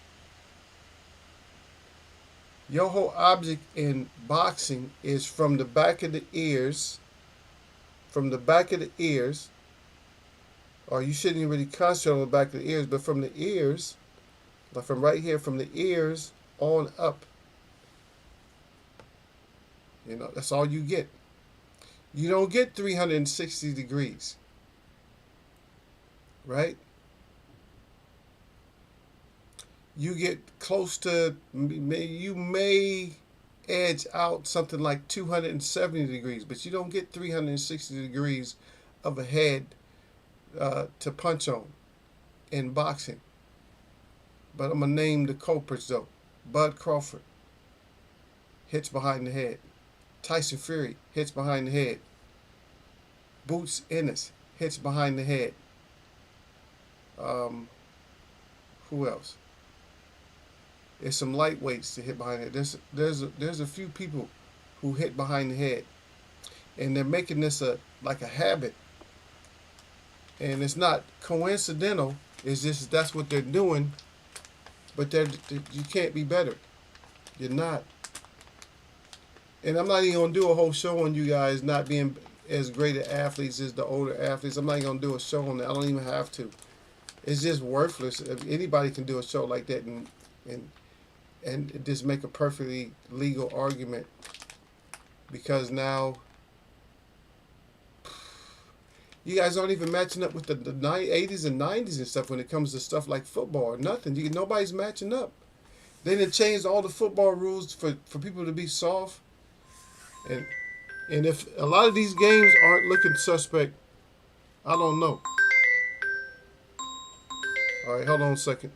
Your whole object in boxing is from the back of the ears, from the back of the ears, or you shouldn't really concentrate on the back of the ears, but from the ears, like from right here, from the ears on up. That's all you get. You don't get 360 degrees, right? You get close to, you may edge out something like 270 degrees, but you don't get 360 degrees of a head to punch on in boxing. But I'm going to name the culprits though. Bud Crawford hits behind the head. Tyson Fury hits behind the head. Boots Ennis hits behind the head. Um, who else? There's some lightweights to hit behind the head. There's a few people who hit behind the head, and they're making this like a habit, and it's not coincidental. It's just that's what they're doing, but you can't be better. You're not. And I'm not even gonna do a whole show on you guys not being as great at athletes as the older athletes. I'm not even gonna do a show on that. I don't even have to. It's just worthless. If anybody can do a show like that and and just make a perfectly legal argument, because now you guys aren't even matching up with the 80s and 90s and stuff when it comes to stuff like football or nothing. Nobody's matching up. Then it changed all the football rules for people to be soft. And if a lot of these games aren't looking suspect, I don't know. All right, hold on a second.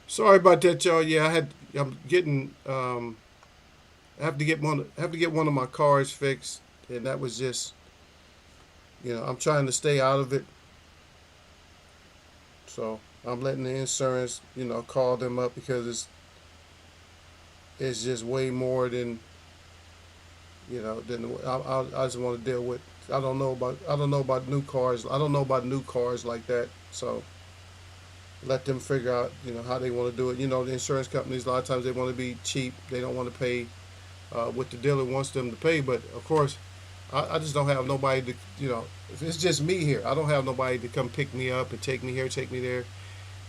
Sorry about that, y'all. Yeah, I'm getting I have to get one of my cars fixed, and that was just I'm trying to stay out of it, so I'm letting the insurance call them up because it's just way more than than I just want to deal with. I don't know about new cars. I don't know about new cars like that. So let them figure out how they want to do it. The insurance companies a lot of times they want to be cheap. They don't want to pay what the dealer wants them to pay. But of course, I just don't have nobody to if it's just me here. I don't have nobody to come pick me up and take me here, take me there.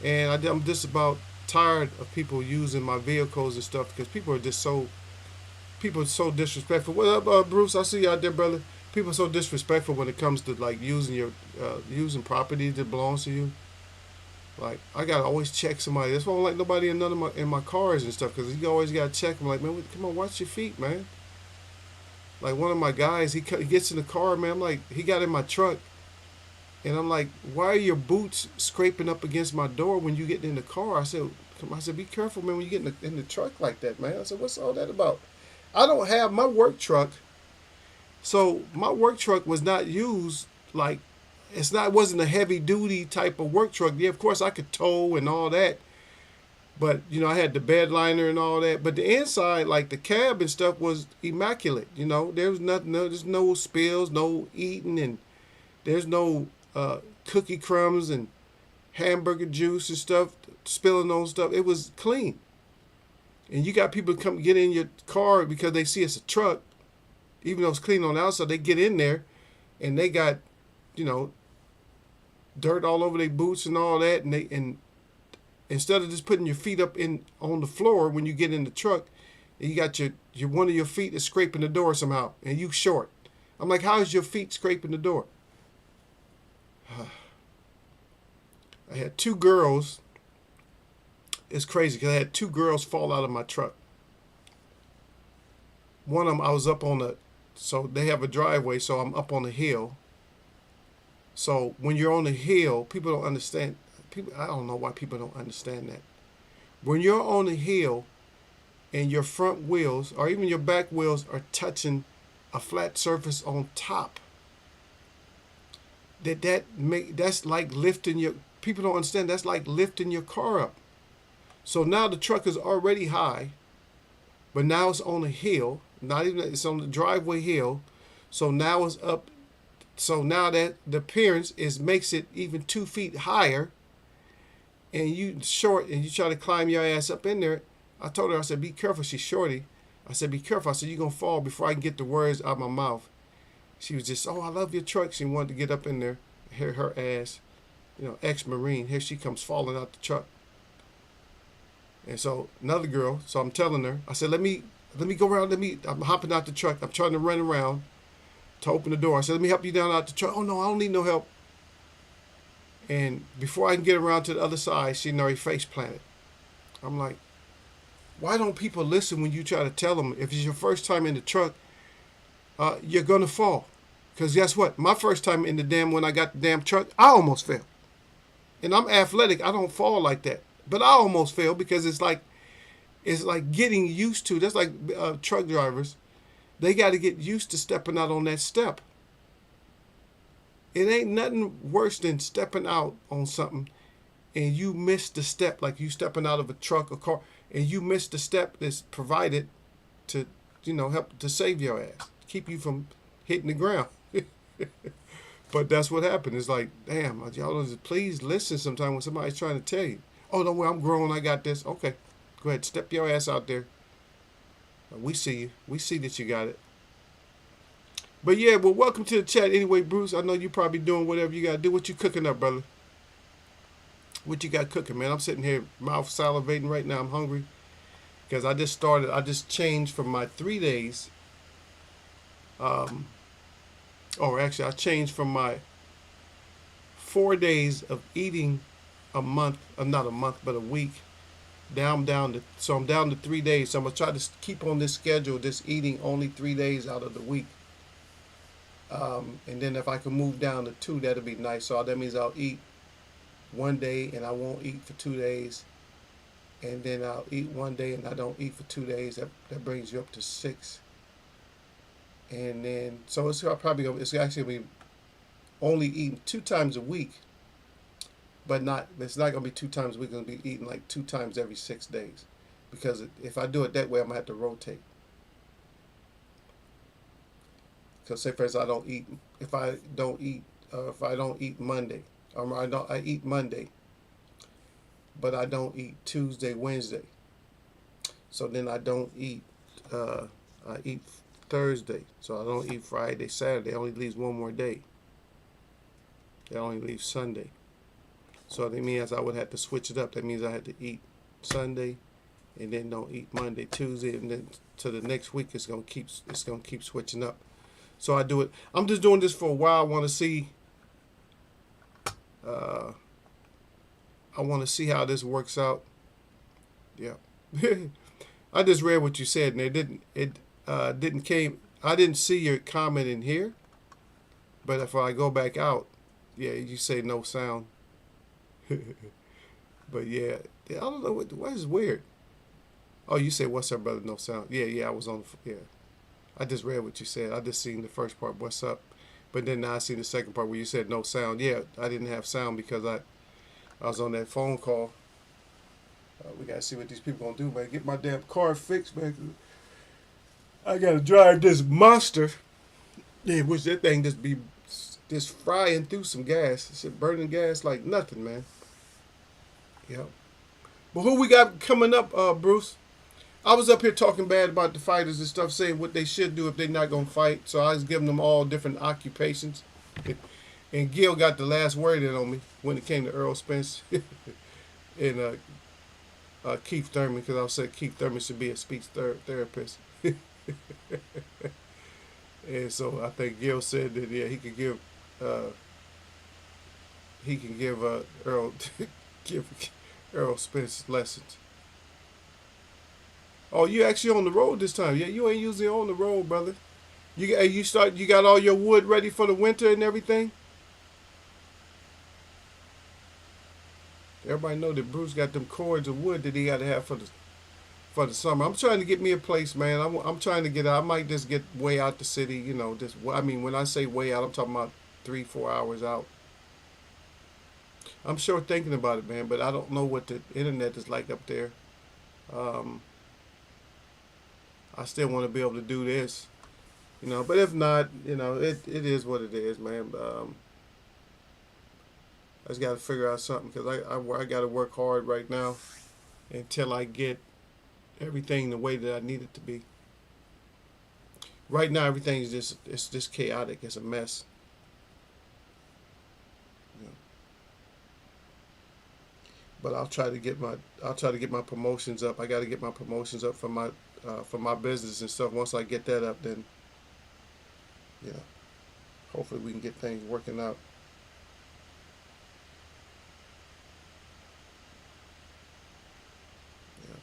And I'm just about tired of people using my vehicles and stuff because people are so disrespectful. What up, Bruce? I see you out there, brother. People are so disrespectful when it comes to like using property that belongs to you. Like I gotta always check somebody. That's why I don't like nobody in none of my cars and stuff because you always gotta check. I'm like, man, come on, watch your feet, man. Like one of my guys, he gets in the car, man. I'm like, he got in my truck, and I'm like, why are your boots scraping up against my door when you get in the car? I said, be careful, man, when you get in the truck like that, man. I said, what's all that about? I don't have my work truck. So my work truck was not used like it wasn't a heavy duty type of work truck. Yeah, of course I could tow and all that. But I had the bed liner and all that. But the inside, like the cab and stuff, was immaculate. There was nothing. There's no spills, no eating, and there's no cookie crumbs and hamburger juice and stuff spilling on stuff. It was clean. And you got people come get in your car because they see it's a truck, even though it's clean on the outside. They get in there, and they got, you know, dirt all over their boots and all that, and instead of just putting your feet up in on the floor when you get in the truck, you got your one of your feet is scraping the door somehow, and you short. I'm like, how is your feet scraping the door? I had two girls. It's crazy because I had two girls fall out of my truck. One of them, I was up on so they have a driveway, so I'm up on the hill. So when you're on the hill, people don't understand. I don't know why people don't understand that. When you're on the hill and your front wheels or even your back wheels are touching a flat surface on top, that's like lifting your. People don't understand. That's like lifting your car up. So now the truck is already high, but now it's on a hill. Not even it's on the driveway hill. So now it's up. So now that the appearance makes it even 2 feet higher, and you short and you try to climb your ass up in there. I told her, I said, be careful. She's shorty. I said, be careful. I said, you're gonna fall before I can get the words out of my mouth. She was just, oh, I love your truck. She wanted to get up in there, hear her ass, ex-Marine. Here she comes falling out the truck. And so another girl, so I'm telling her, I said, let me go around, I'm hopping out the truck. I'm trying to run around to open the door. I said, let me help you down out the truck. Oh no, I don't need no help. And before I can get around to the other side, she already face planted. I'm like, why don't people listen when you try to tell them if it's your first time in the truck, you're going to fall? Because guess what? My first time in when I got the damn truck, I almost fell. And I'm athletic. I don't fall like that. But I almost fell because it's like getting used to. That's like truck drivers. They got to get used to stepping out on that step. It ain't nothing worse than stepping out on something and you miss the step, like you stepping out of a truck or car, and you miss the step that's provided to, help to save your ass, keep you from hitting the ground. But that's what happened. It's like, damn, y'all please listen sometime when somebody's trying to tell you. Oh, don't worry, I'm grown, I got this. Okay, go ahead, step your ass out there. We see you. We see that you got it. But yeah, well, welcome to the chat anyway, Bruce. I know you probably doing whatever you got to do. What you cooking up, brother? What you got cooking, man? I'm sitting here, mouth salivating right now. I'm hungry because I just changed from my 3 days. Or actually, I changed from my 4 days of eating a month, not a month, but a week. I'm down to 3 days. So I'm gonna try to keep on this schedule, just eating only 3 days out of the week. And then if I can move down to 2, that'd be nice. So that means I'll eat 1 day and I won't eat for 2 days. and then I'll eat one day and I don't eat for 2 days. That brings you up to 6. And then so it's actually gonna be only eating 2 times a week, but not it's not gonna be 2 times a week. It's gonna be eating like 2 times every 6 days, because if I do it that way, I'm gonna have to rotate. Because say for instance, I don't eat if I don't eat Monday, I eat Monday, but I don't eat Tuesday, Wednesday. So then I don't eat. I eat Thursday, so I don't eat Friday, Saturday. It only leaves one more day. It only leaves Sunday. So that means I would have to switch it up. That means I had to eat Sunday, and then don't eat Monday, Tuesday, and then to the next week it's gonna keep switching up. So I do it. I'm just doing this for a while. I want to see. Uh, I want to see how this works out. Yeah. I just read what you said, and it didn't came. I didn't see your comment in here, but if I go back out, yeah, you say no sound. But yeah, I don't know what is weird. Oh, you say what's up, brother? No sound. Yeah. I was on. Yeah, I just read what you said. I just seen the first part, what's up, but then now I see the second part where you said no sound. Yeah, I didn't have sound because I was on that phone call. We gotta see what these people gonna do, man. Get my damn car fixed, man. I gotta drive this monster. Yeah, which that thing just frying through some gas. It's burning gas like nothing, man. Yep. But who we got coming up, Bruce? I was up here talking bad about the fighters and stuff, saying what they should do if they're not gonna fight. So I was giving them all different occupations. And Gil got the last word in on me when it came to Earl Spence and Keith Thurman, because I said Keith Thurman should be a speech therapist. And so I think Gil said that yeah he can give Earl give Earl Spence lessons. Oh, you actually on the road this time? Yeah, you ain't usually on the road, brother. You got all your wood ready for the winter and everything. Everybody know that Bruce got them cords of wood that he got to have for the summer. I'm trying to get me a place, man. I'm trying to get out. I might just get way out the city. Just I mean, when I say way out, I'm talking about 3-4 hours out. I'm sure thinking about it, man, but I don't know what the internet is like up there. Um, I still want to be able to do this, But if not, it is what it is, man. I just got to figure out something because I got to work hard right now until I get everything the way that I need it to be. Right now, everything is just chaotic. It's a mess. Yeah. But I'll try to get my promotions up. I got to get my promotions up for my business and stuff. Once I get that up, then yeah, hopefully we can get things working out. Yeah.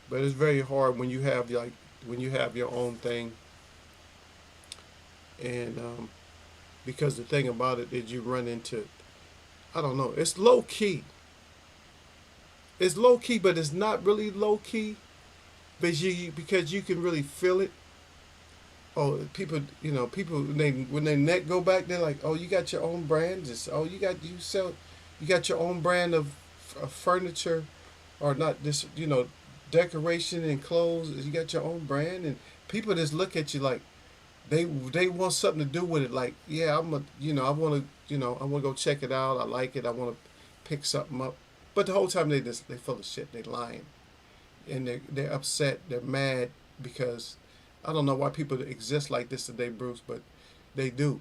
But it's very hard when you have your own thing, and because the thing about it is you run into, I don't know, it's low key. It's low key, but it's not really low key, because you can really feel it. Oh, people when their neck go back, they're like, oh, you got your own brand. You got your own brand of furniture, or not this, decoration and clothes. You got your own brand, and people just look at you like they want something to do with it. Like, yeah, I want to go check it out. I like it. I want to pick something up. But the whole time they full of shit. They lying, and they're upset. They're mad because I don't know why people exist like this today, Bruce, but they do.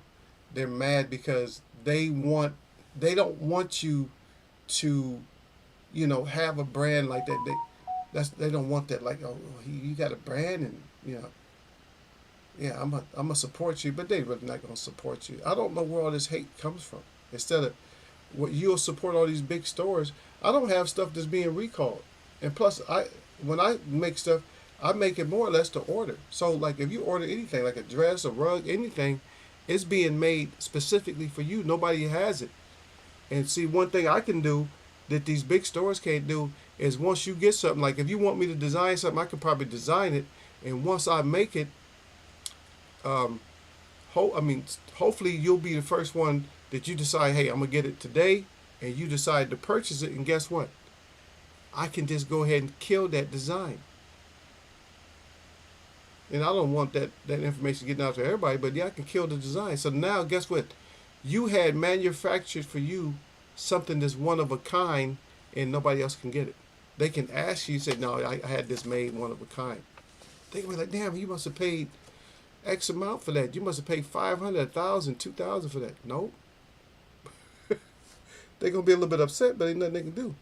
They're mad because they don't want you to, have a brand like that. They don't want that. Like, oh, you got a brand, and yeah, I'm gonna support you, but they really not gonna support you. I don't know where all this hate comes from. Instead of what you'll support all these big stores, I don't have stuff that's being recalled, and plus when I make stuff, I make it more or less to order. So like if you order anything, like a dress, a rug, anything, it's being made specifically for you. Nobody has it. And see, one thing I can do that these big stores can't do is once you get something, like if you want me to design something, I could probably design it, and once I make it, um, I mean, hopefully you'll be the first one that you decide, hey, I'm gonna get it today, and you decide to purchase it, and guess what? I can just go ahead and kill that design. And I don't want that information getting out to everybody, but yeah, I can kill the design. So now, guess what? You had manufactured for you something that's one of a kind, and nobody else can get it. They can ask you, say, no, I had this made one of a kind. They can be like, damn, you must have paid X amount for that. You must have paid 500, 1,000, 2,000 for that. No. They're going to be a little bit upset, but ain't nothing they can do.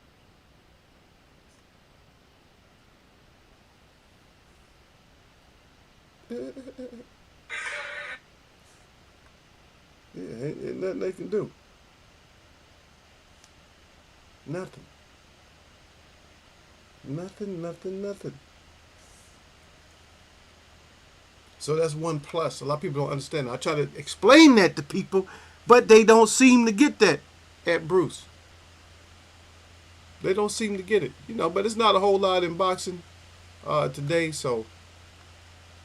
Yeah, ain't nothing they can do. Nothing. Nothing, nothing, nothing. So that's one plus. A lot of people don't understand. I try to explain that to people, but they don't seem to get that at Bruce. They don't seem to get it. But it's not a whole lot in boxing today, so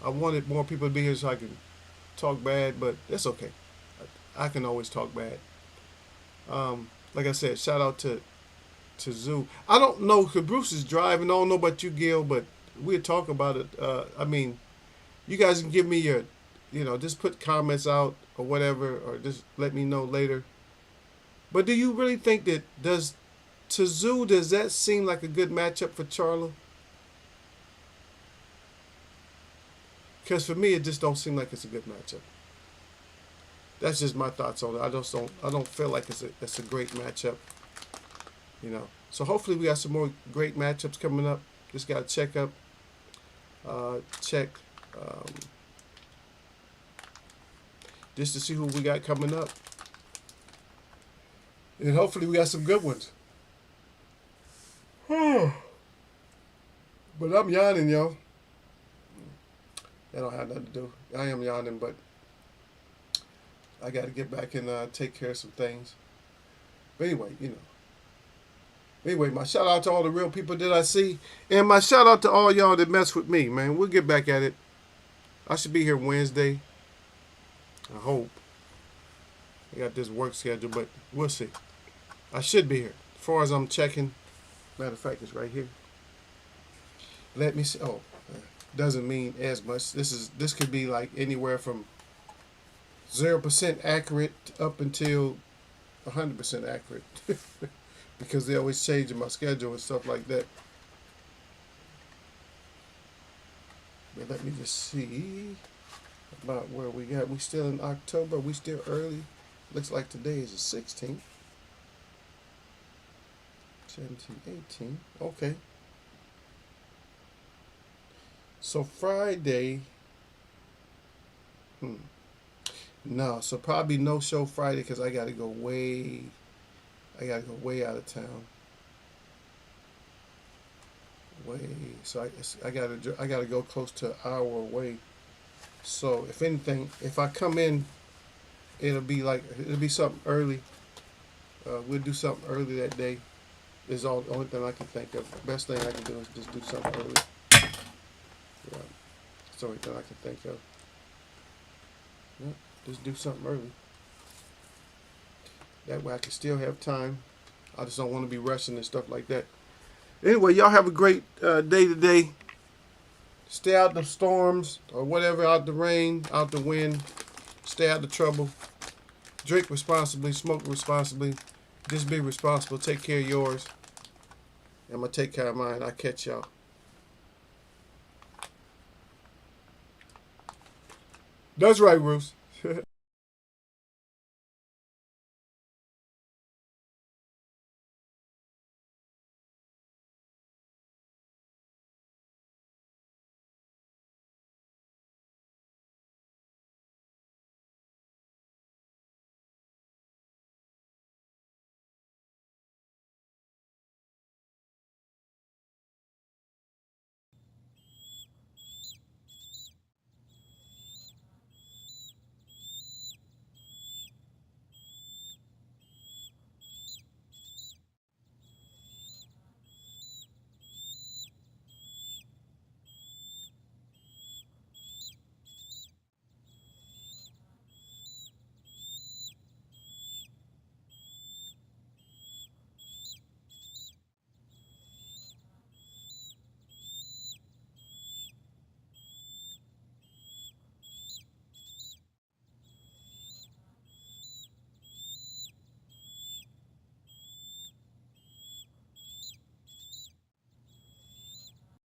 I wanted more people to be here so I can talk bad, but that's okay. I can always talk bad. Like I said, shout out to Zoo. I don't know, because Bruce is driving. I don't know about you, Gil, but we'll talk about it. I mean, you guys can give me your, just put comments out or whatever, or just let me know later. But do you really think that, does that seem like a good matchup for Charlo? Because for me, it just don't seem like it's a good matchup. That's just my thoughts on it. I don't feel like it's a great matchup. So hopefully we got some more great matchups coming up. Just got to check just to see who we got coming up, and hopefully we got some good ones. But I'm yawning, yo. That don't have nothing to do. I am yawning, but I got to get back and take care of some things. But anyway, Anyway, my shout out to all the real people that I see. And my shout out to all y'all that mess with me, man. We'll get back at it. I should be here Wednesday. I hope. I got this work schedule, but we'll see. I should be here. As far as I'm checking. Matter of fact, it's right here. Let me see. Oh, doesn't mean as much. This could be like anywhere from 0% accurate up until 100% accurate. Because they always changing my schedule and stuff like that. But let me just see about where we got. We still in October. We still early. Looks like today is the 16th. 17, 18. Okay. So Friday. No, so probably no show Friday because I gotta go way out of town. So I gotta go close to an hour away. So if anything, if I come in, it'll be something early. We'll do something early that day. Is the only thing I can think of. The best thing I can do is just do something early. Yeah, that's the only thing I can think of. Yeah, just do something early. That way I can still have time. I just don't want to be rushing and stuff like that. Anyway, y'all have a great day today. Stay out the storms or whatever, out the rain, out the wind. Stay out of trouble. Drink responsibly, smoke responsibly. Just be responsible. Take care of yours. I'm going to take care of mine. I'll catch y'all. That's right, Bruce.